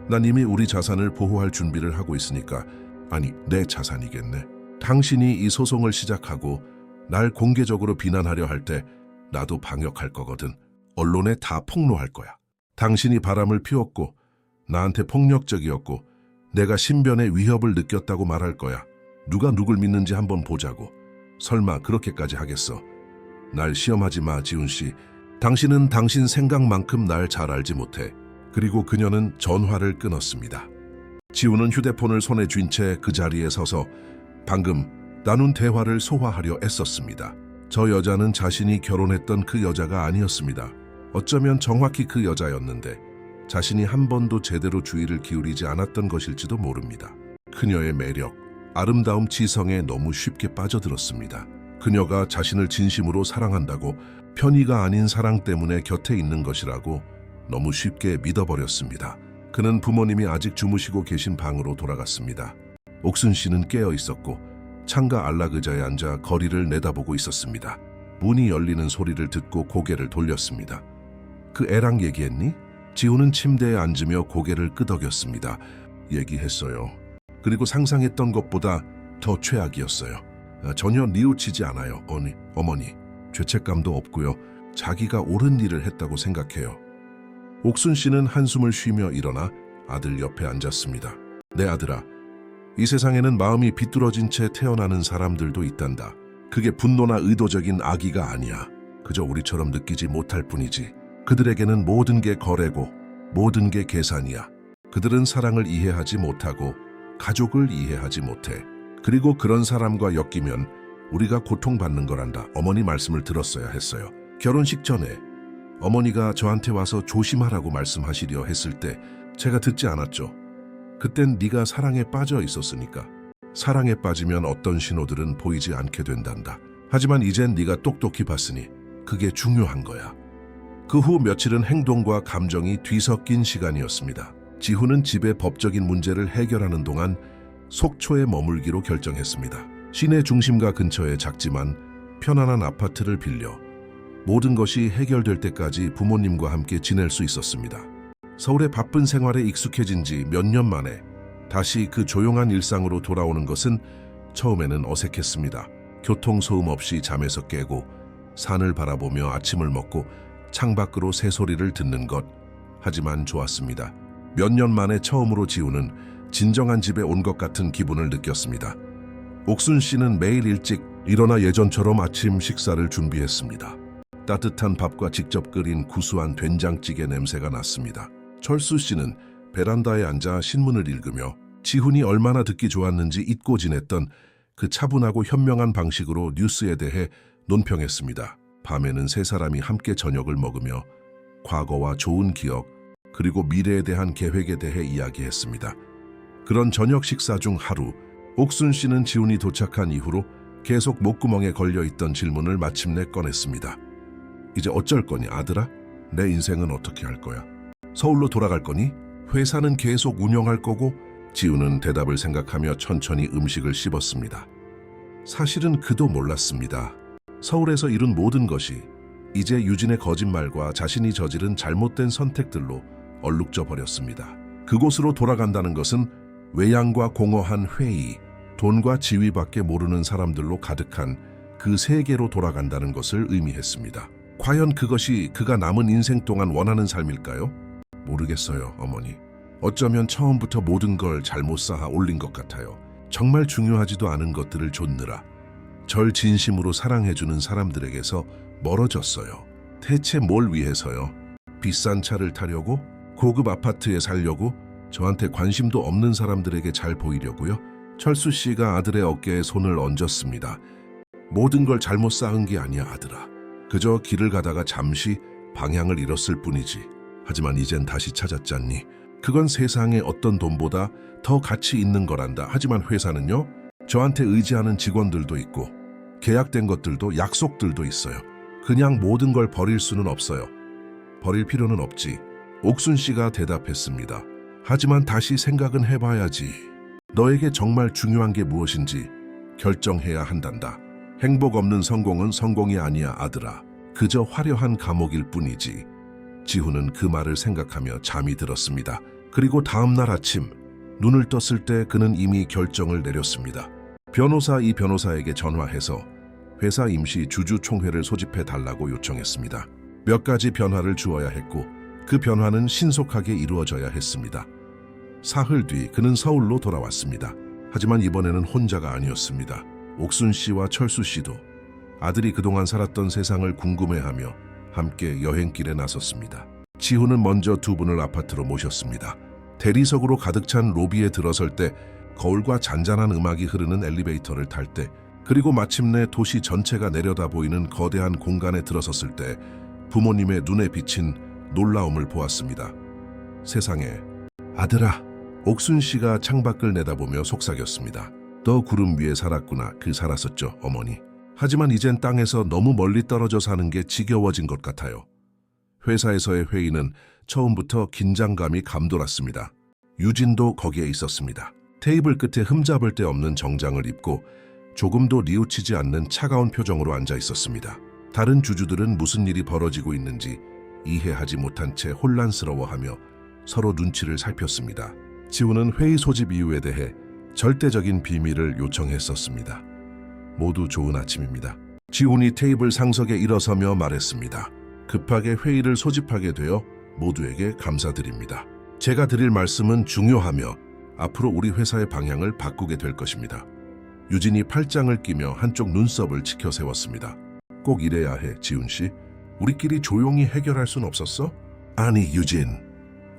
난 이미 우리 자산을 보호할 준비를 하고 있으니까, 아니, 내 자산이겠네. 당신이 이 소송을 시작하고 날 공개적으로 비난하려 할 때 나도 방역할 거거든. 언론에 다 폭로할 거야. 당신이 바람을 피웠고 나한테 폭력적이었고 내가 신변의 위협을 느꼈다고 말할 거야. 누가 누굴 믿는지 한번 보자고. 설마 그렇게까지 하겠어? 날 시험하지 마, 지훈 씨. 당신은 당신 생각만큼 날 잘 알지 못해. 그리고 그녀는 전화를 끊었습니다. 지훈은 휴대폰을 손에 쥔 채 그 자리에 서서 방금 나눈 대화를 소화하려 애썼습니다. 저 여자는 자신이 결혼했던 그 여자가 아니었습니다. 어쩌면 정확히 그 여자였는데 자신이 한 번도 제대로 주의를 기울이지 않았던 것일지도 모릅니다. 그녀의 매력, 아름다움, 지성에 너무 쉽게 빠져들었습니다. 그녀가 자신을 진심으로 사랑한다고, 편의가 아닌 사랑 때문에 곁에 있는 것이라고 너무 쉽게 믿어버렸습니다. 그는 부모님이 아직 주무시고 계신 방으로 돌아갔습니다. 옥순 씨는 깨어 있었고 창가 안락의자에 앉아 거리를 내다보고 있었습니다. 문이 열리는 소리를 듣고 고개를 돌렸습니다. 그 애랑 얘기했니? 지훈은 침대에 앉으며 고개를 끄덕였습니다. 얘기했어요. 그리고 상상했던 것보다 더 최악이었어요. 전혀 뉘우치지 않아요, 어머니. 죄책감도 없고요. 자기가 옳은 일을 했다고 생각해요. 옥순 씨는 한숨을 쉬며 일어나 아들 옆에 앉았습니다. 내 아들아, 이 세상에는 마음이 비뚤어진 채 태어나는 사람들도 있단다. 그게 분노나 의도적인 악의가 아니야. 그저 우리처럼 느끼지 못할 뿐이지. 그들에게는 모든 게 거래고 모든 게 계산이야. 그들은 사랑을 이해하지 못하고 가족을 이해하지 못해. 그리고 그런 사람과 엮이면 우리가 고통받는 거란다. 어머니 말씀을 들었어야 했어요. 결혼식 전에 어머니가 저한테 와서 조심하라고 말씀하시려 했을 때 제가 듣지 않았죠. 그땐 네가 사랑에 빠져 있었으니까. 사랑에 빠지면 어떤 신호들은 보이지 않게 된단다. 하지만 이젠 네가 똑똑히 봤으니 그게 중요한 거야. 그 후 며칠은 행동과 감정이 뒤섞인 시간이었습니다. 지훈은 집의 법적인 문제를 해결하는 동안 속초에 머물기로 결정했습니다. 시내 중심가 근처의 작지만 편안한 아파트를 빌려 모든 것이 해결될 때까지 부모님과 함께 지낼 수 있었습니다. 서울의 바쁜 생활에 익숙해진 지 몇 년 만에 다시 그 조용한 일상으로 돌아오는 것은 처음에는 어색했습니다. 교통소음 없이 잠에서 깨고 산을 바라보며 아침을 먹고 창밖으로 새소리를 듣는 것. 하지만 좋았습니다. 몇 년 만에 처음으로 지훈은 진정한 집에 온 것 같은 기분을 느꼈습니다. 옥순 씨는 매일 일찍 일어나 예전처럼 아침 식사를 준비했습니다. 따뜻한 밥과 직접 끓인 구수한 된장찌개 냄새가 났습니다. 철수 씨는 베란다에 앉아 신문을 읽으며 지훈이 얼마나 듣기 좋았는지 잊고 지냈던 그 차분하고 현명한 방식으로 뉴스에 대해 논평했습니다. 밤에는 세 사람이 함께 저녁을 먹으며 과거와 좋은 기억, 그리고 미래에 대한 계획에 대해 이야기했습니다. 그런 저녁 식사 중 하루, 옥순 씨는 지훈이 도착한 이후로 계속 목구멍에 걸려있던 질문을 마침내 꺼냈습니다. 이제 어쩔 거니, 아들아? 내 인생은 어떻게 할 거야? 서울로 돌아갈 거니? 회사는 계속 운영할 거고? 지훈은 대답을 생각하며 천천히 음식을 씹었습니다. 사실은 그도 몰랐습니다. 서울에서 이룬 모든 것이 이제 유진의 거짓말과 자신이 저지른 잘못된 선택들로 얼룩져 버렸습니다. 그곳으로 돌아간다는 것은 외양과 공허한 회의, 돈과 지위밖에 모르는 사람들로 가득한 그 세계로 돌아간다는 것을 의미했습니다. 과연 그것이 그가 남은 인생 동안 원하는 삶일까요? 모르겠어요, 어머니. 어쩌면 처음부터 모든 걸 잘못 쌓아 올린 것 같아요. 정말 중요하지도 않은 것들을 좇느라 절 진심으로 사랑해주는 사람들에게서 멀어졌어요. 대체 뭘 위해서요? 비싼 차를 타려고? 고급 아파트에 살려고? 저한테 관심도 없는 사람들에게 잘 보이려고요? 철수 씨가 아들의 어깨에 손을 얹었습니다. 모든 걸 잘못 쌓은 게 아니야, 아들아. 그저 길을 가다가 잠시 방향을 잃었을 뿐이지. 하지만 이젠 다시 찾았잖니. 그건 세상에 어떤 돈보다 더 가치 있는 거란다. 하지만 회사는요, 저한테 의지하는 직원들도 있고 계약된 것들도 약속들도 있어요. 그냥 모든 걸 버릴 수는 없어요. 버릴 필요는 없지. 옥순 씨가 대답했습니다. 하지만 다시 생각은 해봐야지. 너에게 정말 중요한 게 무엇인지 결정해야 한단다. 행복 없는 성공은 성공이 아니야, 아들아. 그저 화려한 감옥일 뿐이지. 지훈은 그 말을 생각하며 잠이 들었습니다. 그리고 다음 날 아침 눈을 떴을 때 그는 이미 결정을 내렸습니다. 이 변호사에게 전화해서 회사 임시 주주총회를 소집해 달라고 요청했습니다. 몇 가지 변화를 주어야 했고 그 변화는 신속하게 이루어져야 했습니다. 사흘 뒤 그는 서울로 돌아왔습니다. 하지만 이번에는 혼자가 아니었습니다. 옥순 씨와 철수 씨도 아들이 그동안 살았던 세상을 궁금해하며 함께 여행길에 나섰습니다. 지훈은 먼저 두 분을 아파트로 모셨습니다. 대리석으로 가득 찬 로비에 들어설 때, 거울과 잔잔한 음악이 흐르는 엘리베이터를 탈 때, 그리고 마침내 도시 전체가 내려다 보이는 거대한 공간에 들어섰을 때 부모님의 눈에 비친 놀라움을 보았습니다. 세상에, 아들아, 옥순 씨가 창밖을 내다보며 속삭였습니다. 너 구름 위에 살았구나. 살았었죠, 어머니. 하지만 이젠 땅에서 너무 멀리 떨어져 사는 게 지겨워진 것 같아요. 회사에서의 회의는 처음부터 긴장감이 감돌았습니다. 유진도 거기에 있었습니다. 테이블 끝에 흠잡을 데 없는 정장을 입고 조금도 뉘우치지 않는 차가운 표정으로 앉아 있었습니다. 다른 주주들은 무슨 일이 벌어지고 있는지 이해하지 못한 채 혼란스러워하며 서로 눈치를 살폈습니다. 지훈은 회의 소집 이유에 대해 절대적인 비밀을 요청했었습니다. 모두 좋은 아침입니다. 지훈이 테이블 상석에 일어서며 말했습니다. 급하게 회의를 소집하게 되어 모두에게 감사드립니다. 제가 드릴 말씀은 중요하며 앞으로 우리 회사의 방향을 바꾸게 될 것입니다. 유진이 팔짱을 끼며 한쪽 눈썹을 치켜 세웠습니다. 꼭 이래야 해, 지훈 씨. 우리끼리 조용히 해결할 순 없었어? 아니, 유진.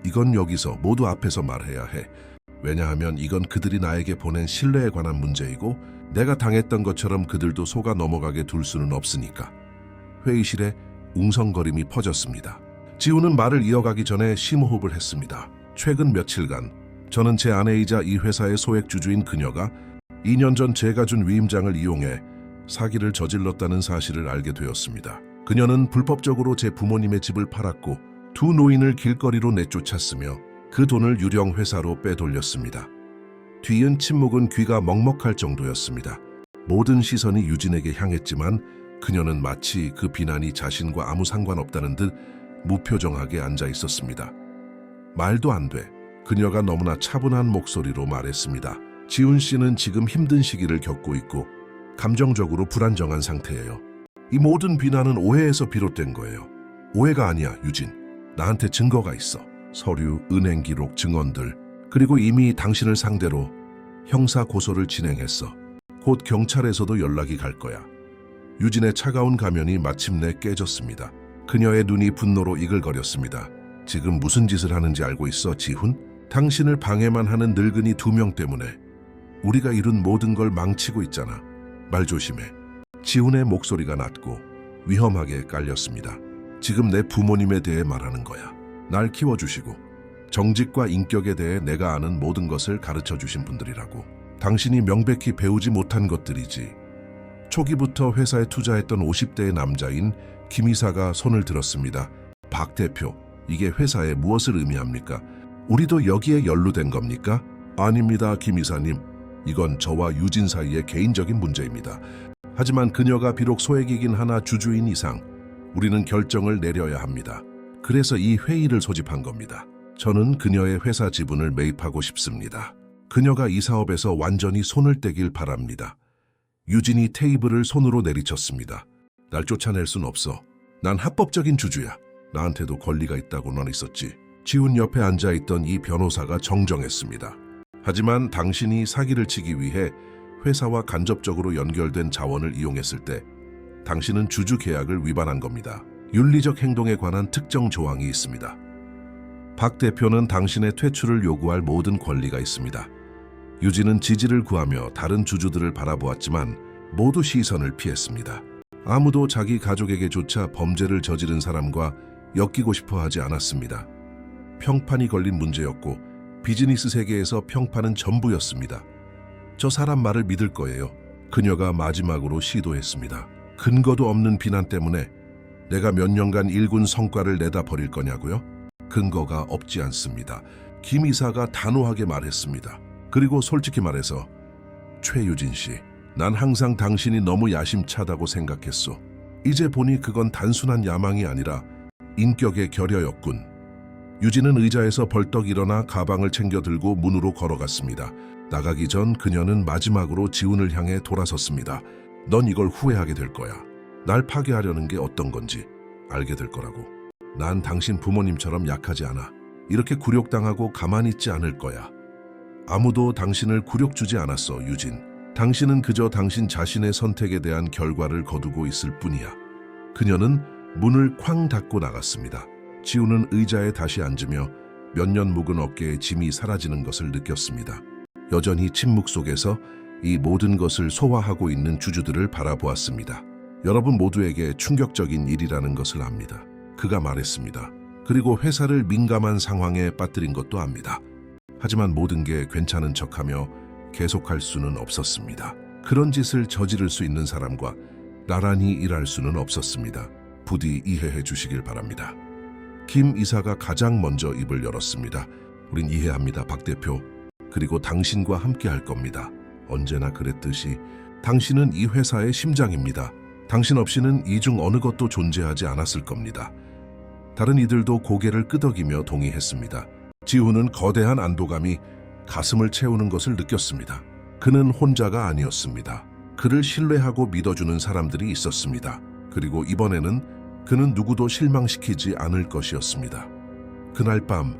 이건 여기서 모두 앞에서 말해야 해. 왜냐하면 이건 그들이 나에게 보낸 신뢰에 관한 문제이고 내가 당했던 것처럼 그들도 속아 넘어가게 둘 수는 없으니까. 회의실에 웅성거림이 퍼졌습니다. 지훈은 말을 이어가기 전에 심호흡을 했습니다. 최근 며칠간 저는 제 아내이자 이 회사의 소액 주주인 그녀가 2년 전 제가 준 위임장을 이용해 사기를 저질렀다는 사실을 알게 되었습니다. 그녀는 불법적으로 제 부모님의 집을 팔았고 두 노인을 길거리로 내쫓았으며 그 돈을 유령 회사로 빼돌렸습니다. 뒤이은 침묵은 귀가 먹먹할 정도였습니다. 모든 시선이 유진에게 향했지만 그녀는 마치 그 비난이 자신과 아무 상관없다는 듯 무표정하게 앉아 있었습니다. 말도 안 돼. 그녀가 너무나 차분한 목소리로 말했습니다. 지훈 씨는 지금 힘든 시기를 겪고 있고 감정적으로 불안정한 상태예요. 이 모든 비난은 오해에서 비롯된 거예요. 오해가 아니야, 유진. 나한테 증거가 있어. 서류, 은행 기록, 증언들. 그리고 이미 당신을 상대로 형사 고소를 진행했어. 곧 경찰에서도 연락이 갈 거야. 유진의 차가운 가면이 마침내 깨졌습니다. 그녀의 눈이 분노로 이글거렸습니다. 지금 무슨 짓을 하는지 알고 있어, 지훈? 당신을 방해만 하는 늙은이 2명 때문에 우리가 이룬 모든 걸 망치고 있잖아. 말 조심해. 지훈의 목소리가 낮고 위험하게 깔렸습니다. 지금 내 부모님에 대해 말하는 거야. 날 키워주시고 정직과 인격에 대해 내가 아는 모든 것을 가르쳐 주신 분들이라고. 당신이 명백히 배우지 못한 것들이지. 초기부터 회사에 투자했던 50대의 남자인 김 이사가 손을 들었습니다. 박 대표, 이게 회사에 무엇을 의미합니까? 우리도 여기에 연루된 겁니까? 아닙니다, 김 이사님. 이건 저와 유진 사이의 개인적인 문제입니다. 하지만 그녀가 비록 소액이긴 하나 주주인 이상 우리는 결정을 내려야 합니다. 그래서 이 회의를 소집한 겁니다. 저는 그녀의 회사 지분을 매입하고 싶습니다. 그녀가 이 사업에서 완전히 손을 떼길 바랍니다. 유진이 테이블을 손으로 내리쳤습니다. 날 쫓아낼 순 없어. 난 합법적인 주주야. 나한테도 권리가 있다고 넌 있었지. 지훈 옆에 앉아있던 이 변호사가 정정했습니다. 하지만 당신이 사기를 치기 위해 회사와 간접적으로 연결된 자원을 이용했을 때 당신은 주주 계약을 위반한 겁니다. 윤리적 행동에 관한 특정 조항이 있습니다. 박 대표는 당신의 퇴출을 요구할 모든 권리가 있습니다. 유진은 지지를 구하며 다른 주주들을 바라보았지만 모두 시선을 피했습니다. 아무도 자기 가족에게조차 범죄를 저지른 사람과 엮이고 싶어 하지 않았습니다. 평판이 걸린 문제였고 비즈니스 세계에서 평판은 전부였습니다. 저 사람 말을 믿을 거예요. 그녀가 마지막으로 시도했습니다. 근거도 없는 비난 때문에 내가 몇 년간 일군 성과를 내다 버릴 거냐고요? 근거가 없지 않습니다. 김 이사가 단호하게 말했습니다. 그리고 솔직히 말해서 최유진 씨, 난 항상 당신이 너무 야심차다고 생각했소. 이제 보니 그건 단순한 야망이 아니라 인격의 결여였군. 유진은 의자에서 벌떡 일어나 가방을 챙겨 들고 문으로 걸어갔습니다. 나가기 전 그녀는 마지막으로 지훈을 향해 돌아섰습니다. 넌 이걸 후회하게 될 거야. 날 파괴하려는 게 어떤 건지 알게 될 거라고. 난 당신 부모님처럼 약하지 않아. 이렇게 굴욕당하고 가만히 있지 않을 거야. 아무도 당신을 굴욕 주지 않았어, 유진. 당신은 그저 당신 자신의 선택에 대한 결과를 거두고 있을 뿐이야. 그녀는 문을 쾅 닫고 나갔습니다. 지훈은 의자에 다시 앉으며 몇 년 묵은 어깨에 짐이 사라지는 것을 느꼈습니다. 여전히 침묵 속에서 이 모든 것을 소화하고 있는 주주들을 바라보았습니다. 여러분 모두에게 충격적인 일이라는 것을 압니다. 그가 말했습니다. 그리고 회사를 민감한 상황에 빠뜨린 것도 압니다. 하지만 모든 게 괜찮은 척하며 계속할 수는 없었습니다. 그런 짓을 저지를 수 있는 사람과 나란히 일할 수는 없었습니다. 부디 이해해 주시길 바랍니다. 김 이사가 가장 먼저 입을 열었습니다. 우린 이해합니다, 박 대표. 그리고 당신과 함께 할 겁니다. 언제나 그랬듯이 당신은 이 회사의 심장입니다. 당신 없이는 이 중 어느 것도 존재하지 않았을 겁니다. 다른 이들도 고개를 끄덕이며 동의했습니다. 지훈은 거대한 안도감이 가슴을 채우는 것을 느꼈습니다. 그는 혼자가 아니었습니다. 그를 신뢰하고 믿어주는 사람들이 있었습니다. 그리고 이번에는 그는 누구도 실망시키지 않을 것이었습니다. 그날 밤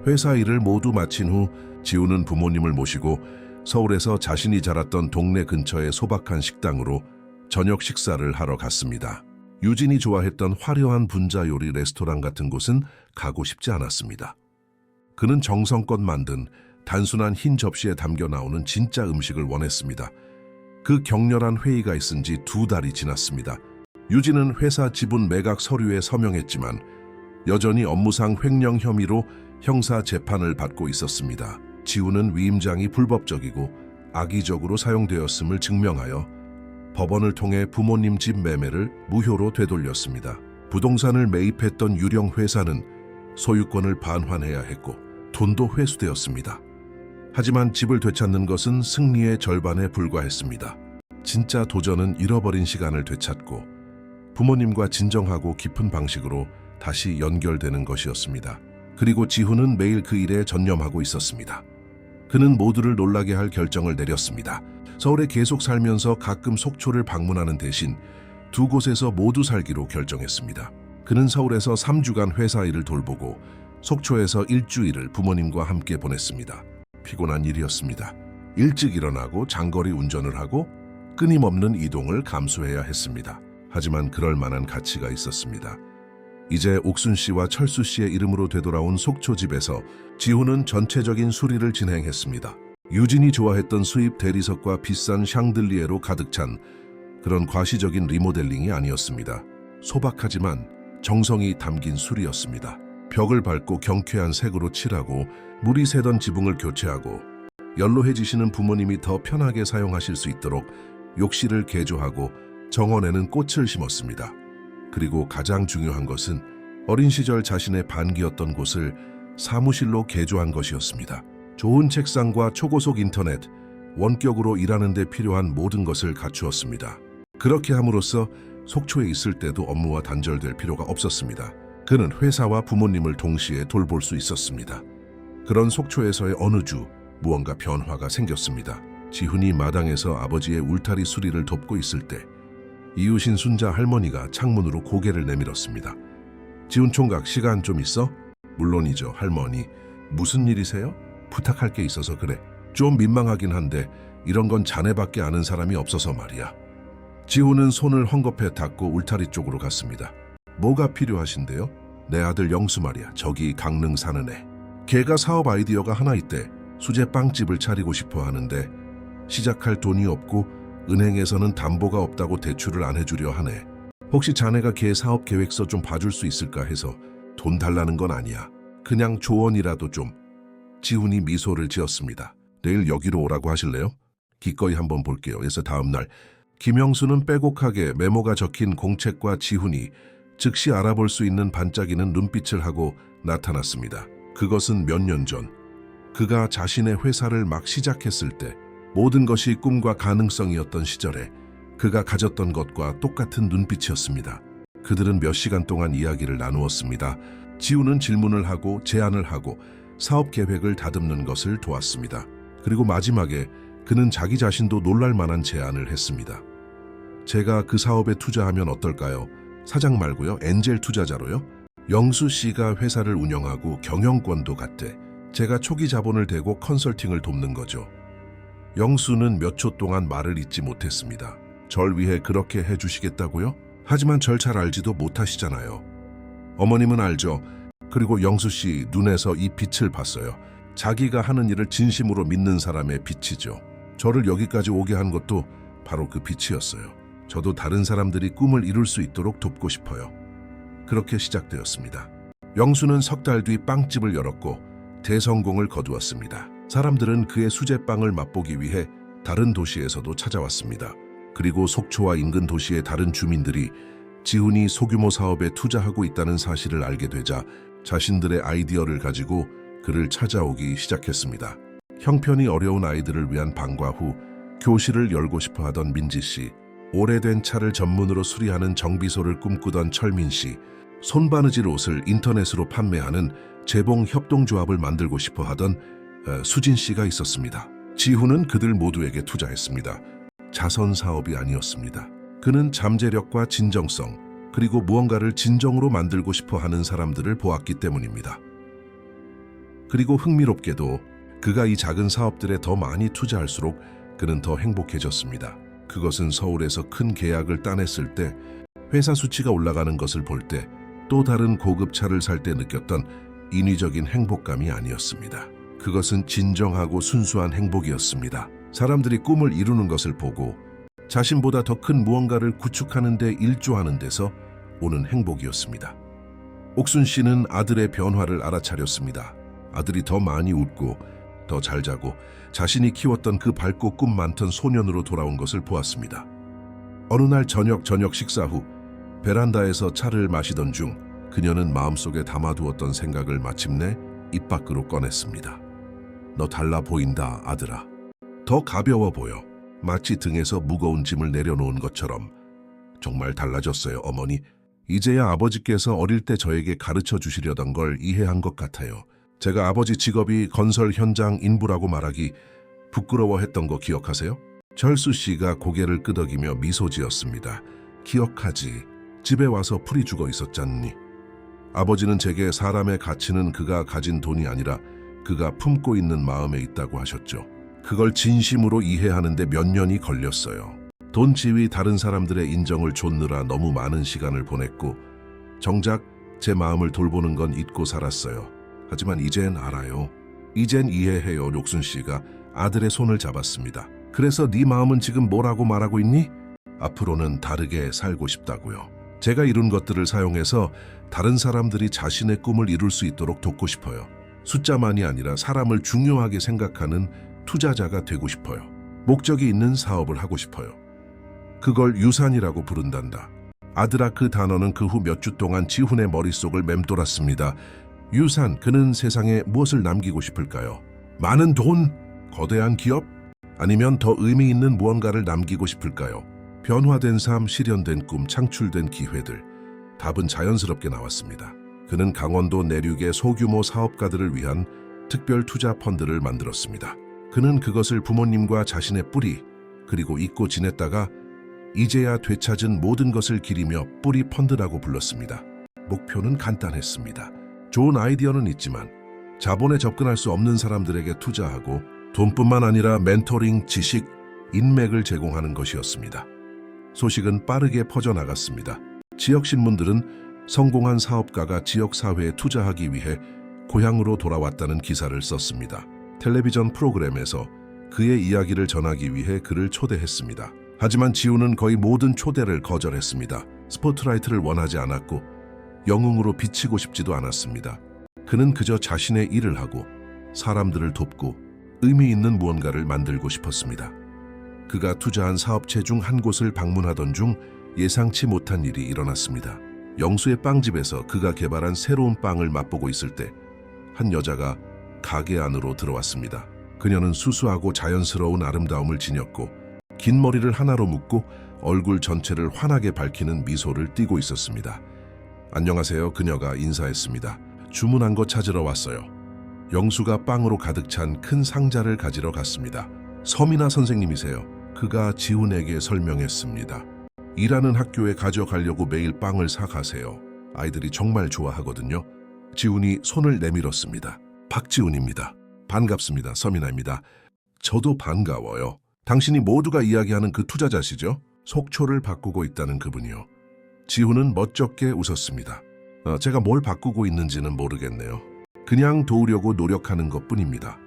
회사 일을 모두 마친 후 지훈은 부모님을 모시고 서울에서 자신이 자랐던 동네 근처의 소박한 식당으로 저녁 식사를 하러 갔습니다. 유진이 좋아했던 화려한 분자 요리 레스토랑 같은 곳은 가고 싶지 않았습니다. 그는 정성껏 만든 단순한 흰 접시에 담겨 나오는 진짜 음식을 원했습니다. 그 격렬한 회의가 있은 지 2달이 지났습니다. 유진은 회사 지분 매각 서류에 서명했지만 여전히 업무상 횡령 혐의로 형사 재판을 받고 있었습니다. 지훈은 위임장이 불법적이고 악의적으로 사용되었음을 증명하여 법원을 통해 부모님 집 매매를 무효로 되돌렸습니다. 부동산을 매입했던 유령 회사는 소유권을 반환해야 했고 돈도 회수되었습니다. 하지만 집을 되찾는 것은 승리의 절반에 불과했습니다. 진짜 도전은 잃어버린 시간을 되찾고 부모님과 진정하고 깊은 방식으로 다시 연결되는 것이었습니다. 그리고 지훈은 매일 그 일에 전념하고 있었습니다. 그는 모두를 놀라게 할 결정을 내렸습니다. 서울에 계속 살면서 가끔 속초를 방문하는 대신 2곳에서 모두 살기로 결정했습니다. 그는 서울에서 3주간 회사 일을 돌보고 속초에서 일주일을 부모님과 함께 보냈습니다. 피곤한 일이었습니다. 일찍 일어나고 장거리 운전을 하고 끊임없는 이동을 감수해야 했습니다. 하지만 그럴 만한 가치가 있었습니다. 이제 옥순 씨와 철수 씨의 이름으로 되돌아온 속초집에서 지훈은 전체적인 수리를 진행했습니다. 유진이 좋아했던 수입 대리석과 비싼 샹들리에로 가득 찬 그런 과시적인 리모델링이 아니었습니다. 소박하지만 정성이 담긴 수리였습니다. 벽을 밟고 경쾌한 색으로 칠하고 물이 새던 지붕을 교체하고 연로해지시는 부모님이 더 편하게 사용하실 수 있도록 욕실을 개조하고 정원에는 꽃을 심었습니다. 그리고 가장 중요한 것은 어린 시절 자신의 반기였던 곳을 사무실로 개조한 것이었습니다. 좋은 책상과 초고속 인터넷, 원격으로 일하는 데 필요한 모든 것을 갖추었습니다. 그렇게 함으로써 속초에 있을 때도 업무와 단절될 필요가 없었습니다. 그는 회사와 부모님을 동시에 돌볼 수 있었습니다. 그런 속초에서의 어느 주 무언가 변화가 생겼습니다. 지훈이 마당에서 아버지의 울타리 수리를 돕고 있을 때 이웃인 순자 할머니가 창문으로 고개를 내밀었습니다. 지훈 총각, 시간 좀 있어? 물론이죠, 할머니. 무슨 일이세요? 부탁할 게 있어서 그래. 좀 민망하긴 한데 이런 건 자네밖에 아는 사람이 없어서 말이야. 지훈은 손을 헝겊에 닫고 울타리 쪽으로 갔습니다. 뭐가 필요하신데요? 내 아들 영수 말이야. 저기 강릉 사는 애. 걔가 사업 아이디어가 하나 있대. 수제 빵집을 차리고 싶어 하는데 시작할 돈이 없고 은행에서는 담보가 없다고 대출을 안 해주려 하네. 혹시 자네가 걔 사업 계획서 좀 봐줄 수 있을까 해서. 돈 달라는 건 아니야. 그냥 조언이라도 좀. 지훈이 미소를 지었습니다. 내일 여기로 오라고 하실래요? 기꺼이 한번 볼게요. 그래서 다음 날 김영수는 빼곡하게 메모가 적힌 공책과 지훈이 즉시 알아볼 수 있는 반짝이는 눈빛을 하고 나타났습니다. 그것은 몇 년 전 그가 자신의 회사를 막 시작했을 때 모든 것이 꿈과 가능성이었던 시절에 그가 가졌던 것과 똑같은 눈빛이었습니다. 그들은 몇 시간 동안 이야기를 나누었습니다. 지훈은 질문을 하고 제안을 하고 사업 계획을 다듬는 것을 도왔습니다. 그리고 마지막에 그는 자기 자신도 놀랄 만한 제안을 했습니다. 제가 그 사업에 투자하면 어떨까요? 사장 말고요. 엔젤 투자자로요. 영수 씨가 회사를 운영하고 경영권도 갖대. 제가 초기 자본을 대고 컨설팅을 돕는 거죠. 영수는 몇 초 동안 말을 잇지 못했습니다. 절 위해 그렇게 해주시겠다고요? 하지만 절 잘 알지도 못하시잖아요. 어머님은 알죠. 그리고 영수 씨 눈에서 이 빛을 봤어요. 자기가 하는 일을 진심으로 믿는 사람의 빛이죠. 저를 여기까지 오게 한 것도 바로 그 빛이었어요. 저도 다른 사람들이 꿈을 이룰 수 있도록 돕고 싶어요. 그렇게 시작되었습니다. 영수는 석 달 뒤 빵집을 열었고 대성공을 거두었습니다. 사람들은 그의 수제빵을 맛보기 위해 다른 도시에서도 찾아왔습니다. 그리고 속초와 인근 도시의 다른 주민들이 지훈이 소규모 사업에 투자하고 있다는 사실을 알게 되자 자신들의 아이디어를 가지고 그를 찾아오기 시작했습니다. 형편이 어려운 아이들을 위한 방과 후 교실을 열고 싶어 하던 민지 씨, 오래된 차를 전문으로 수리하는 정비소를 꿈꾸던 철민 씨, 손바느질 옷을 인터넷으로 판매하는 재봉 협동조합을 만들고 싶어 하던 수진 씨가 있었습니다. 지훈은 그들 모두에게 투자했습니다. 자선 사업이 아니었습니다. 그는 잠재력과 진정성, 그리고 무언가를 진정으로 만들고 싶어 하는 사람들을 보았기 때문입니다. 그리고 흥미롭게도 그가 이 작은 사업들에 더 많이 투자할수록 그는 더 행복해졌습니다. 그것은 서울에서 큰 계약을 따냈을 때, 회사 수치가 올라가는 것을 볼 때, 또 다른 고급 차를 살 때 느꼈던 인위적인 행복감이 아니었습니다. 그것은 진정하고 순수한 행복이었습니다. 사람들이 꿈을 이루는 것을 보고 자신보다 더 큰 무언가를 구축하는 데 일조하는 데서 오는 행복이었습니다. 옥순 씨는 아들의 변화를 알아차렸습니다. 아들이 더 많이 웃고 더 잘 자고 자신이 키웠던 그 밝고 꿈 많던 소년으로 돌아온 것을 보았습니다. 어느 날 저녁 식사 후 베란다에서 차를 마시던 중 그녀는 마음속에 담아두었던 생각을 마침내 입 밖으로 꺼냈습니다. 너 달라 보인다, 아들아. 더 가벼워 보여. 마치 등에서 무거운 짐을 내려놓은 것처럼. 정말 달라졌어요, 어머니. 이제야 아버지께서 어릴 때 저에게 가르쳐 주시려던 걸 이해한 것 같아요. 제가 아버지 직업이 건설 현장 인부라고 말하기 부끄러워했던 거 기억하세요? 철수 씨가 고개를 끄덕이며 미소 지었습니다. 기억하지. 집에 와서 풀이 죽어 있었잖니. 아버지는 제게 사람의 가치는 그가 가진 돈이 아니라 그가 품고 있는 마음에 있다고 하셨죠. 그걸 진심으로 이해하는데 몇 년이 걸렸어요. 돈 지위 다른 사람들의 인정을 좇느라 너무 많은 시간을 보냈고 정작 제 마음을 돌보는 건 잊고 살았어요. 하지만 이젠 알아요. 이젠 이해해요. 옥순 씨가 아들의 손을 잡았습니다. 그래서 네 마음은 지금 뭐라고 말하고 있니? 앞으로는 다르게 살고 싶다고요. 제가 이룬 것들을 사용해서 다른 사람들이 자신의 꿈을 이룰 수 있도록 돕고 싶어요. 숫자만이 아니라 사람을 중요하게 생각하는 투자자가 되고 싶어요. 목적이 있는 사업을 하고 싶어요. 그걸 유산이라고 부른단다. 아들아, 그 단어는 그 후 몇 주 동안 지훈의 머릿속을 맴돌았습니다. 유산, 그는 세상에 무엇을 남기고 싶을까요? 많은 돈? 거대한 기업? 아니면 더 의미 있는 무언가를 남기고 싶을까요? 변화된 삶, 실현된 꿈, 창출된 기회들. 답은 자연스럽게 나왔습니다. 그는 강원도 내륙의 소규모 사업가들을 위한 특별 투자 펀드를 만들었습니다. 그는 그것을 부모님과 자신의 뿌리, 그리고 잊고 지냈다가 이제야 되찾은 모든 것을 기리며 뿌리 펀드라고 불렀습니다. 목표는 간단했습니다. 좋은 아이디어는 있지만 자본에 접근할 수 없는 사람들에게 투자하고 돈뿐만 아니라 멘토링, 지식, 인맥을 제공하는 것이었습니다. 소식은 빠르게 퍼져나갔습니다. 지역 신문들은 성공한 사업가가 지역 사회에 투자하기 위해 고향으로 돌아왔다는 기사를 썼습니다. 텔레비전 프로그램에서 그의 이야기를 전하기 위해 그를 초대했습니다. 하지만 지훈은 거의 모든 초대를 거절했습니다. 스포트라이트를 원하지 않았고 영웅으로 비치고 싶지도 않았습니다. 그는 그저 자신의 일을 하고 사람들을 돕고 의미 있는 무언가를 만들고 싶었습니다. 그가 투자한 사업체 중 한 곳을 방문하던 중 예상치 못한 일이 일어났습니다. 영수의 빵집에서 그가 개발한 새로운 빵을 맛보고 있을 때 한 여자가 가게 안으로 들어왔습니다. 그녀는 수수하고 자연스러운 아름다움을 지녔고 긴 머리를 하나로 묶고 얼굴 전체를 환하게 밝히는 미소를 띠고 있었습니다. 안녕하세요. 그녀가 인사했습니다. 주문한 거 찾으러 왔어요. 영수가 빵으로 가득 찬 큰 상자를 가지러 갔습니다. 서민아 선생님이세요. 그가 지훈에게 설명했습니다. 일하는 학교에 가져가려고 매일 빵을 사가세요. 아이들이 정말 좋아하거든요. 지훈이 손을 내밀었습니다. 박지훈입니다. 반갑습니다. 서민아입니다. 저도 반가워요. 당신이 모두가 이야기하는 그 투자자시죠? 속초를 바꾸고 있다는 그분이요. 지훈은 멋쩍게 웃었습니다. 제가 뭘 바꾸고 있는지는 모르겠네요. 그냥 도우려고 노력하는 것뿐입니다.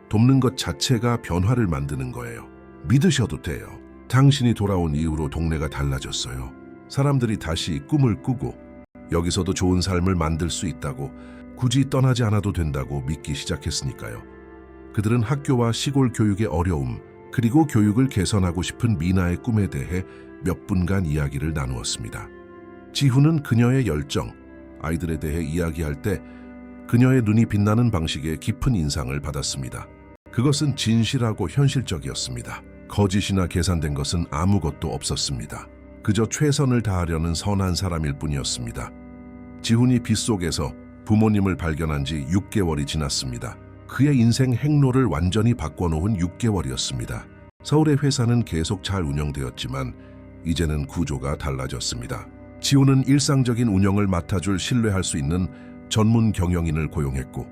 돕는 것 자체가 변화를 만드는 거예요. 믿으셔도 돼요. 당신이 돌아온 이후로 동네가 달라졌어요. 사람들이 다시 꿈을 꾸고 여기서도 좋은 삶을 만들 수 있다고, 굳이 떠나지 않아도 된다고 믿기 시작했으니까요. 그들은 학교와 시골 교육의 어려움, 그리고 교육을 개선하고 싶은 미나의 꿈에 대해 몇 분간 이야기를 나누었습니다. 지훈은 그녀의 열정, 아이들에 대해 이야기할 때 그녀의 눈이 빛나는 방식에 깊은 인상을 받았습니다. 그것은 진실하고 현실적이었습니다. 거짓이나 계산된 것은 아무것도 없었습니다. 그저 최선을 다하려는 선한 사람일 뿐이었습니다. 지훈이 빗속에서 부모님을 발견한 지 6개월이 지났습니다. 그의 인생 행로를 완전히 바꿔놓은 6개월이었습니다. 서울의 회사는 계속 잘 운영되었지만 이제는 구조가 달라졌습니다. 지훈은 일상적인 운영을 맡아줄 신뢰할 수 있는 전문 경영인을 고용했고,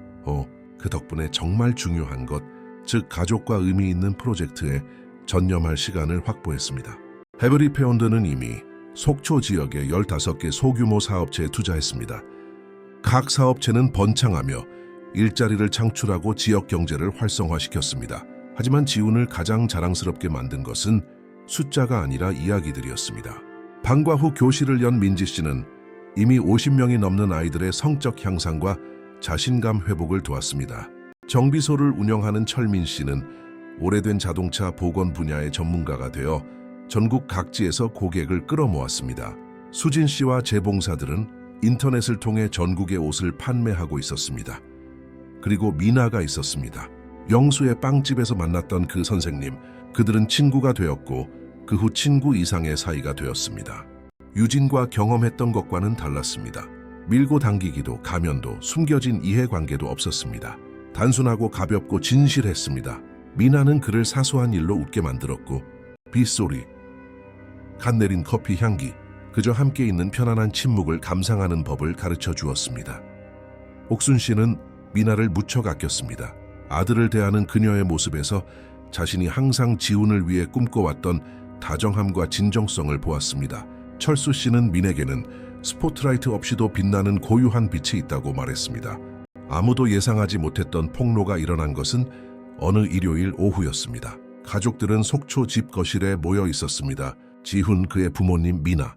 그 덕분에 정말 중요한 것, 즉 가족과 의미 있는 프로젝트에 전념할 시간을 확보했습니다. 에브리페온드는 이미 속초 지역의 15개 소규모 사업체에 투자했습니다. 각 사업체는 번창하며 일자리를 창출하고 지역 경제를 활성화시켰습니다. 하지만 지훈을 가장 자랑스럽게 만든 것은 숫자가 아니라 이야기들이었습니다. 방과 후 교실을 연 민지 씨는 이미 50명이 넘는 아이들의 성적 향상과 자신감 회복을 도왔습니다. 정비소를 운영하는 철민 씨는 오래된 자동차 복원 분야의 전문가가 되어 전국 각지에서 고객을 끌어모았습니다. 수진 씨와 재봉사들은 인터넷을 통해 전국의 옷을 판매하고 있었습니다. 그리고 미나가 있었습니다. 영수의 빵집에서 만났던 그 선생님, 그들은 친구가 되었고 그 후 친구 이상의 사이가 되었습니다. 유진과 경험했던 것과는 달랐습니다. 밀고 당기기도, 가면도, 숨겨진 이해관계도 없었습니다. 단순하고 가볍고 진실했습니다. 미나는 그를 사소한 일로 웃게 만들었고, 빗소리, 갓 내린 커피 향기, 그저 함께 있는 편안한 침묵을 감상하는 법을 가르쳐 주었습니다. 옥순 씨는 미나를 무척 아꼈습니다. 아들을 대하는 그녀의 모습에서 자신이 항상 지훈을 위해 꿈꿔왔던 다정함과 진정성을 보았습니다. 철수 씨는 민에게는 스포트라이트 없이도 빛나는 고유한 빛이 있다고 말했습니다. 아무도 예상하지 못했던 폭로가 일어난 것은 어느 일요일 오후였습니다. 가족들은 속초 집 거실에 모여 있었습니다. 지훈, 그의 부모님 미나,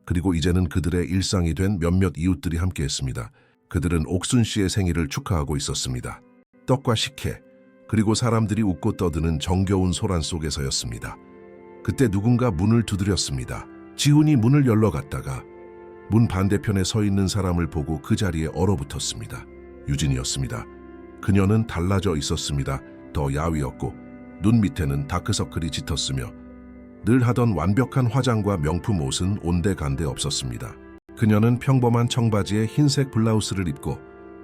그리고 이제는 그들의 일상이 된 몇몇 이웃들이 함께했습니다. 그들은 옥순 씨의 생일을 축하하고 있었습니다. 떡과 식혜, 그리고 사람들이 웃고 떠드는 정겨운 소란 속에서였습니다. 그때 누군가 문을 두드렸습니다. 지훈이 문을 열러 갔다가 문 반대편에 서 있는 사람을 보고 그 자리에 얼어붙었습니다. 유진이었습니다. 그녀는 달라져 있었습니다. 더 야위었고 눈 밑에는 다크서클이 짙었으며 늘 하던 완벽한 화장과 명품 옷은 온데간데 없었습니다. 그녀는 평범한 청바지에 흰색 블라우스를 입고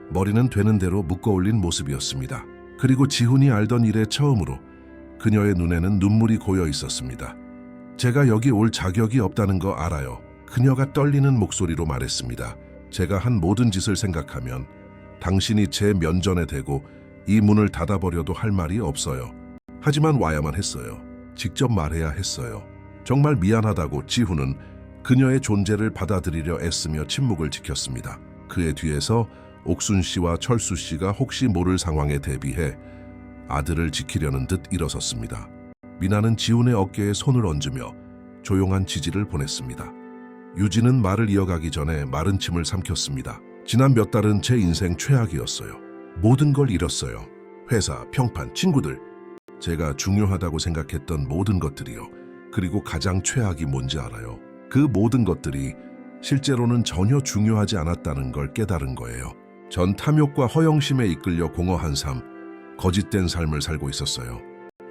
머리는 되는 대로 묶어올린 모습이었습니다. 그리고 지훈이 알던 일에 처음으로 그녀의 눈에는 눈물이 고여 있었습니다. 제가 여기 올 자격이 없다는 거 알아요. 그녀가 떨리는 목소리로 말했습니다. 제가 한 모든 짓을 생각하면 당신이 제 면전에 대고 이 문을 닫아버려도 할 말이 없어요. 하지만 와야만 했어요. 직접 말해야 했어요. 정말 미안하다고 지훈은 그녀의 존재를 받아들이려 애쓰며 침묵을 지켰습니다. 그의 뒤에서 옥순 씨와 철수 씨가 혹시 모를 상황에 대비해 아들을 지키려는 듯 일어섰습니다. 미나는 지훈의 어깨에 손을 얹으며 조용한 지지를 보냈습니다. 유진은 말을 이어가기 전에 마른 침을 삼켰습니다. 지난 몇 달은 제 인생 최악이었어요. 모든 걸 잃었어요. 회사, 평판, 친구들. 제가 중요하다고 생각했던 모든 것들이요. 그리고 가장 최악이 뭔지 알아요? 그 모든 것들이 실제로는 전혀 중요하지 않았다는 걸 깨달은 거예요. 전 탐욕과 허영심에 이끌려 공허한 삶, 거짓된 삶을 살고 있었어요.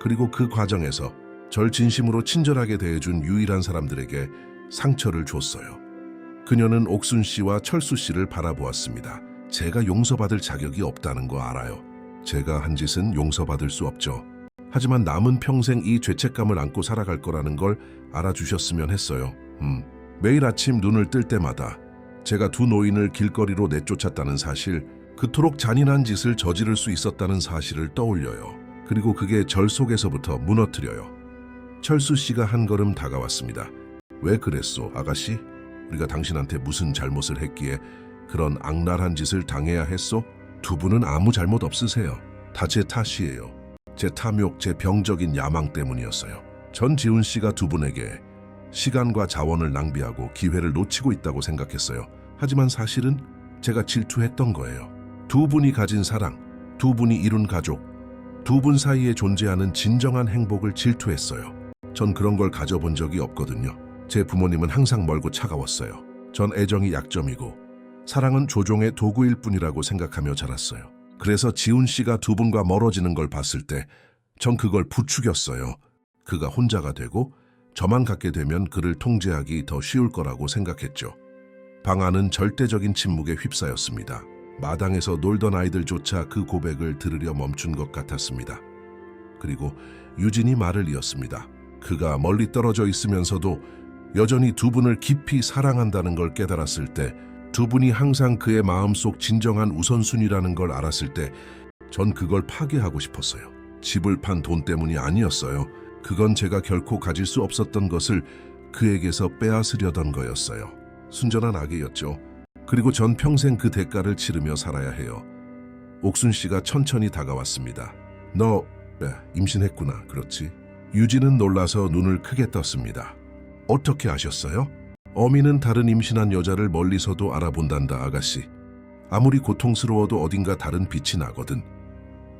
그리고 그 과정에서 절 진심으로 친절하게 대해준 유일한 사람들에게 상처를 줬어요. 그녀는 옥순 씨와 철수 씨를 바라보았습니다. 제가 용서받을 자격이 없다는 거 알아요. 제가 한 짓은 용서받을 수 없죠. 하지만 남은 평생 이 죄책감을 안고 살아갈 거라는 걸 알아주셨으면 했어요. 매일 아침 눈을 뜰 때마다 제가 두 노인을 길거리로 내쫓았다는 사실, 그토록 잔인한 짓을 저지를 수 있었다는 사실을 떠올려요. 그리고 그게 절 속에서부터 무너뜨려요. 철수 씨가 한 걸음 다가왔습니다. 왜 그랬소, 아가씨? 우리가 당신한테 무슨 잘못을 했기에 그런 악랄한 짓을 당해야 했소? 두 분은 아무 잘못 없으세요. 다 제 탓이에요. 제 탐욕, 제 병적인 야망 때문이었어요. 전 지훈 씨가 두 분에게 시간과 자원을 낭비하고 기회를 놓치고 있다고 생각했어요. 하지만 사실은 제가 질투했던 거예요. 두 분이 가진 사랑, 두 분이 이룬 가족, 두 분 사이에 존재하는 진정한 행복을 질투했어요. 전 그런 걸 가져본 적이 없거든요. 제 부모님은 항상 멀고 차가웠어요. 전 애정이 약점이고 사랑은 조종의 도구일 뿐이라고 생각하며 자랐어요. 그래서 지훈 씨가 두 분과 멀어지는 걸 봤을 때 전 그걸 부추겼어요. 그가 혼자가 되고 저만 갖게 되면 그를 통제하기 더 쉬울 거라고 생각했죠. 방 안은 절대적인 침묵에 휩싸였습니다. 마당에서 놀던 아이들조차 그 고백을 들으려 멈춘 것 같았습니다. 그리고 유진이 말을 이었습니다. 그가 멀리 떨어져 있으면서도 여전히 두 분을 깊이 사랑한다는 걸 깨달았을 때, 두 분이 항상 그의 마음속 진정한 우선순위라는 걸 알았을 때 전 그걸 파괴하고 싶었어요. 집을 판 돈 때문이 아니었어요. 그건 제가 결코 가질 수 없었던 것을 그에게서 빼앗으려던 거였어요. 순전한 악이었죠. 그리고 전 평생 그 대가를 치르며 살아야 해요. 옥순 씨가 천천히 다가왔습니다. 너 임신했구나, 그렇지? 유진은 놀라서 눈을 크게 떴습니다. 어떻게 아셨어요? 어미는 다른 임신한 여자를 멀리서도 알아본단다, 아가씨. 아무리 고통스러워도 어딘가 다른 빛이 나거든.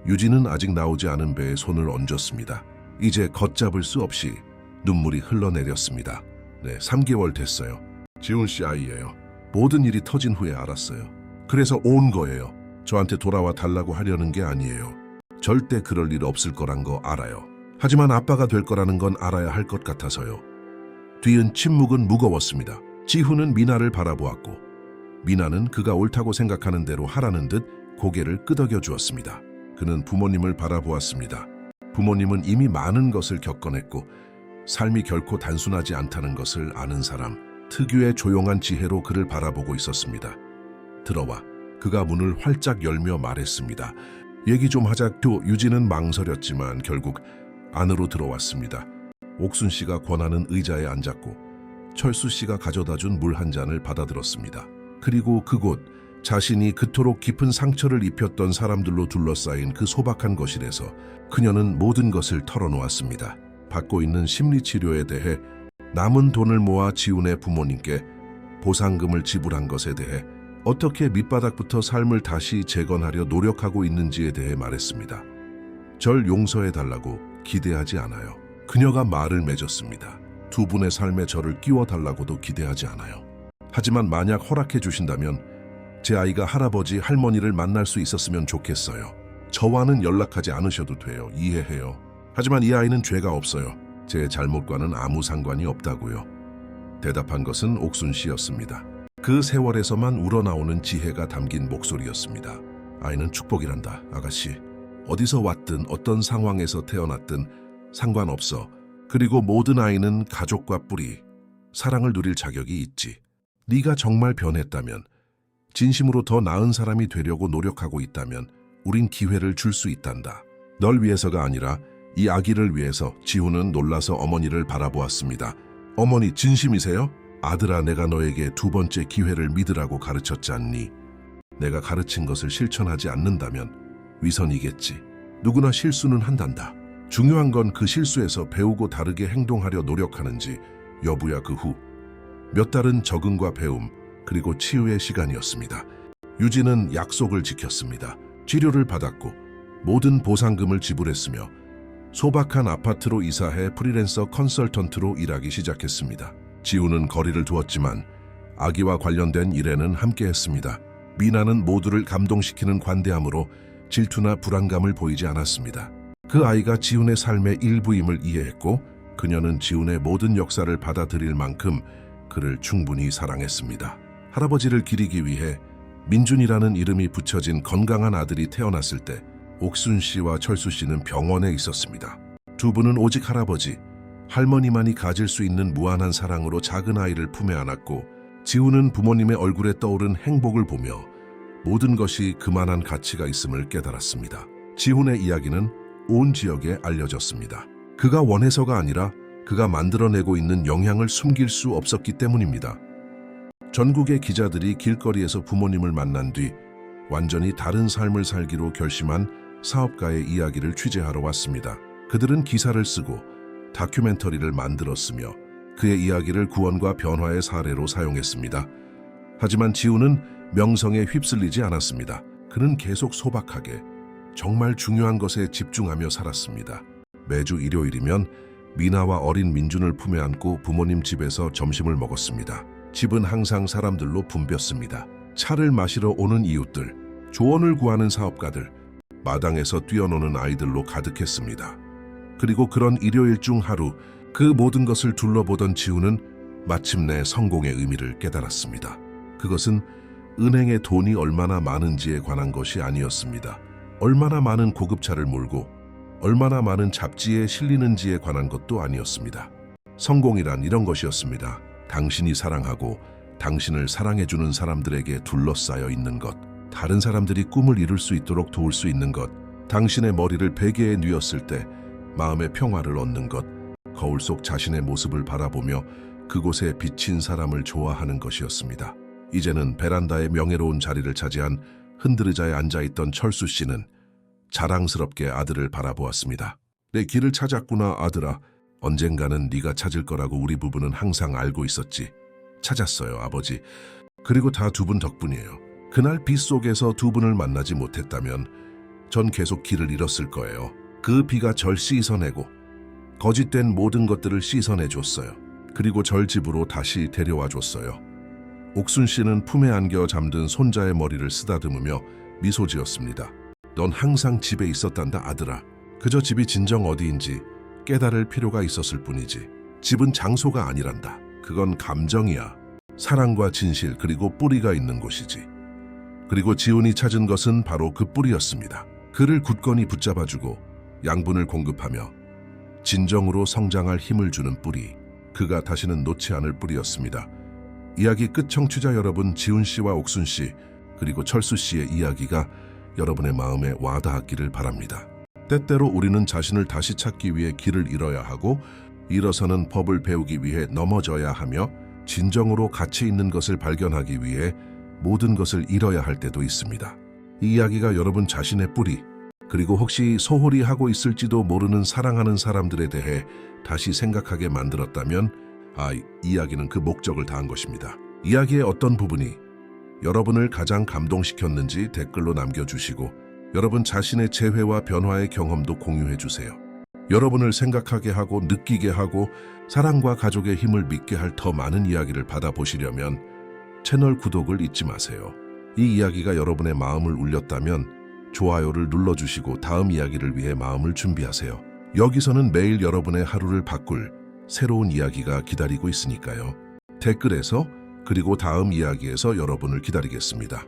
유진은 아직 나오지 않은 배에 손을 얹었습니다. 이제 걷잡을 수 없이 눈물이 흘러내렸습니다. 네, 3개월 됐어요. 지훈 씨 아이예요. 모든 일이 터진 후에 알았어요. 그래서 온 거예요. 저한테 돌아와 달라고 하려는 게 아니에요. 절대 그럴 일 없을 거란 거 알아요. 하지만 아빠가 될 거라는 건 알아야 할 것 같아서요. 뒤은 침묵은 무거웠습니다. 지훈은 미나를 바라보았고 미나는 그가 옳다고 생각하는 대로 하라는 듯 고개를 끄덕여 주었습니다. 그는 부모님을 바라보았습니다. 부모님은 이미 많은 것을 겪어냈고 삶이 결코 단순하지 않다는 것을 아는 사람, 특유의 조용한 지혜로 그를 바라보고 있었습니다. 들어와. 그가 문을 활짝 열며 말했습니다. 얘기 좀 하자고. 유진은 망설였지만 결국 안으로 들어왔습니다. 옥순 씨가 권하는 의자에 앉았고 철수 씨가 가져다준 물 한 잔을 받아들었습니다. 그리고 그곳, 자신이 그토록 깊은 상처를 입혔던 사람들로 둘러싸인 그 소박한 거실에서 그녀는 모든 것을 털어놓았습니다. 받고 있는 심리치료에 대해, 남은 돈을 모아 지훈의 부모님께 보상금을 지불한 것에 대해, 어떻게 밑바닥부터 삶을 다시 재건하려 노력하고 있는지에 대해 말했습니다. 절 용서해달라고 기대하지 않아요. 그녀가 말을 맺었습니다. 두 분의 삶에 저를 끼워달라고도 기대하지 않아요. 하지만 만약 허락해 주신다면 제 아이가 할아버지, 할머니를 만날 수 있었으면 좋겠어요. 저와는 연락하지 않으셔도 돼요. 이해해요. 하지만 이 아이는 죄가 없어요. 제 잘못과는 아무 상관이 없다고요. 대답한 것은 옥순 씨였습니다. 그 세월에서만 우러나오는 지혜가 담긴 목소리였습니다. 아이는 축복이란다, 아가씨. 어디서 왔든 어떤 상황에서 태어났든 상관없어. 그리고 모든 아이는 가족과 뿌리, 사랑을 누릴 자격이 있지. 네가 정말 변했다면, 진심으로 더 나은 사람이 되려고 노력하고 있다면 우린 기회를 줄 수 있단다. 널 위해서가 아니라 이 아기를 위해서. 지훈은 놀라서 어머니를 바라보았습니다. 어머니, 진심이세요? 아들아, 내가 너에게 두 번째 기회를 믿으라고 가르쳤지 않니? 내가 가르친 것을 실천하지 않는다면 위선이겠지. 누구나 실수는 한단다. 중요한 건 그 실수에서 배우고 다르게 행동하려 노력하는지 여부야. 그 후 몇 달은 적응과 배움 그리고 치유의 시간이었습니다. 유진은 약속을 지켰습니다. 치료를 받았고 모든 보상금을 지불했으며 소박한 아파트로 이사해 프리랜서 컨설턴트로 일하기 시작했습니다. 지우는 거리를 두었지만 아기와 관련된 일에는 함께했습니다. 미나는 모두를 감동시키는 관대함으로 질투나 불안감을 보이지 않았습니다. 그 아이가 지훈의 삶의 일부임을 이해했고 그녀는 지훈의 모든 역사를 받아들일 만큼 그를 충분히 사랑했습니다. 할아버지를 기리기 위해 민준이라는 이름이 붙여진 건강한 아들이 태어났을 때 옥순 씨와 철수 씨는 병원에 있었습니다. 두 분은 오직 할아버지, 할머니만이 가질 수 있는 무한한 사랑으로 작은 아이를 품에 안았고 지훈은 부모님의 얼굴에 떠오른 행복을 보며 모든 것이 그만한 가치가 있음을 깨달았습니다. 지훈의 이야기는 온 지역에 알려졌습니다. 그가 원해서가 아니라 그가 만들어내고 있는 영향을 숨길 수 없었기 때문입니다. 전국의 기자들이 길거리에서 부모님을 만난 뒤 완전히 다른 삶을 살기로 결심한 사업가의 이야기를 취재하러 왔습니다. 그들은 기사를 쓰고 다큐멘터리를 만들었으며 그의 이야기를 구원과 변화의 사례로 사용했습니다. 하지만 지훈은 명성에 휩쓸리지 않았습니다. 그는 계속 소박하게 정말 중요한 것에 집중하며 살았습니다. 매주 일요일이면 미나와 어린 민준을 품에 안고 부모님 집에서 점심을 먹었습니다. 집은 항상 사람들로 붐볐습니다. 차를 마시러 오는 이웃들, 조언을 구하는 사업가들, 마당에서 뛰어노는 아이들로 가득했습니다. 그리고 그런 일요일 중 하루, 그 모든 것을 둘러보던 지훈은 마침내 성공의 의미를 깨달았습니다. 그것은 은행에 돈이 얼마나 많은지에 관한 것이 아니었습니다. 얼마나 많은 고급차를 몰고 얼마나 많은 잡지에 실리는지에 관한 것도 아니었습니다. 성공이란 이런 것이었습니다. 당신이 사랑하고 당신을 사랑해주는 사람들에게 둘러싸여 있는 것, 다른 사람들이 꿈을 이룰 수 있도록 도울 수 있는 것, 당신의 머리를 베개에 뉘었을 때 마음의 평화를 얻는 것, 거울 속 자신의 모습을 바라보며 그곳에 비친 사람을 좋아하는 것이었습니다. 이제는 베란다의 명예로운 자리를 차지한 흔들의자에 앉아있던 철수 씨는 자랑스럽게 아들을 바라보았습니다. 내 길을 찾았구나, 아들아. 언젠가는 네가 찾을 거라고 우리 부부는 항상 알고 있었지. 찾았어요, 아버지. 그리고 다 두 분 덕분이에요. 그날 비 속에서 두 분을 만나지 못했다면 전 계속 길을 잃었을 거예요. 그 비가 절 씻어내고 거짓된 모든 것들을 씻어내줬어요. 그리고 절 집으로 다시 데려와 줬어요. 옥순 씨는 품에 안겨 잠든 손자의 머리를 쓰다듬으며 미소 지었습니다. 넌 항상 집에 있었단다, 아들아. 그저 집이 진정 어디인지 깨달을 필요가 있었을 뿐이지. 집은 장소가 아니란다. 그건 감정이야. 사랑과 진실 그리고 뿌리가 있는 곳이지. 그리고 지훈이 찾은 것은 바로 그 뿌리였습니다. 그를 굳건히 붙잡아주고 양분을 공급하며 진정으로 성장할 힘을 주는 뿌리. 그가 다시는 놓지 않을 뿌리였습니다. 이야기 끝. 청취자 여러분, 지훈 씨와 옥순 씨 그리고 철수 씨의 이야기가 여러분의 마음에 와닿았기를 바랍니다. 때때로 우리는 자신을 다시 찾기 위해 길을 잃어야 하고 일어서는 법을 배우기 위해 넘어져야 하며 진정으로 가치 있는 것을 발견하기 위해 모든 것을 잃어야 할 때도 있습니다. 이 이야기가 여러분 자신의 뿌리 그리고 혹시 소홀히 하고 있을지도 모르는 사랑하는 사람들에 대해 다시 생각하게 만들었다면 이 이야기는 그 목적을 다한 것입니다. 이야기의 어떤 부분이 여러분을 가장 감동시켰는지 댓글로 남겨주시고 여러분 자신의 재회와 변화의 경험도 공유해주세요. 여러분을 생각하게 하고 느끼게 하고 사랑과 가족의 힘을 믿게 할 더 많은 이야기를 받아보시려면 채널 구독을 잊지 마세요. 이 이야기가 여러분의 마음을 울렸다면 좋아요를 눌러주시고 다음 이야기를 위해 마음을 준비하세요. 여기서는 매일 여러분의 하루를 바꿀 새로운 이야기가 기다리고 있으니까요. 댓글에서 그리고 다음 이야기에서 여러분을 기다리겠습니다.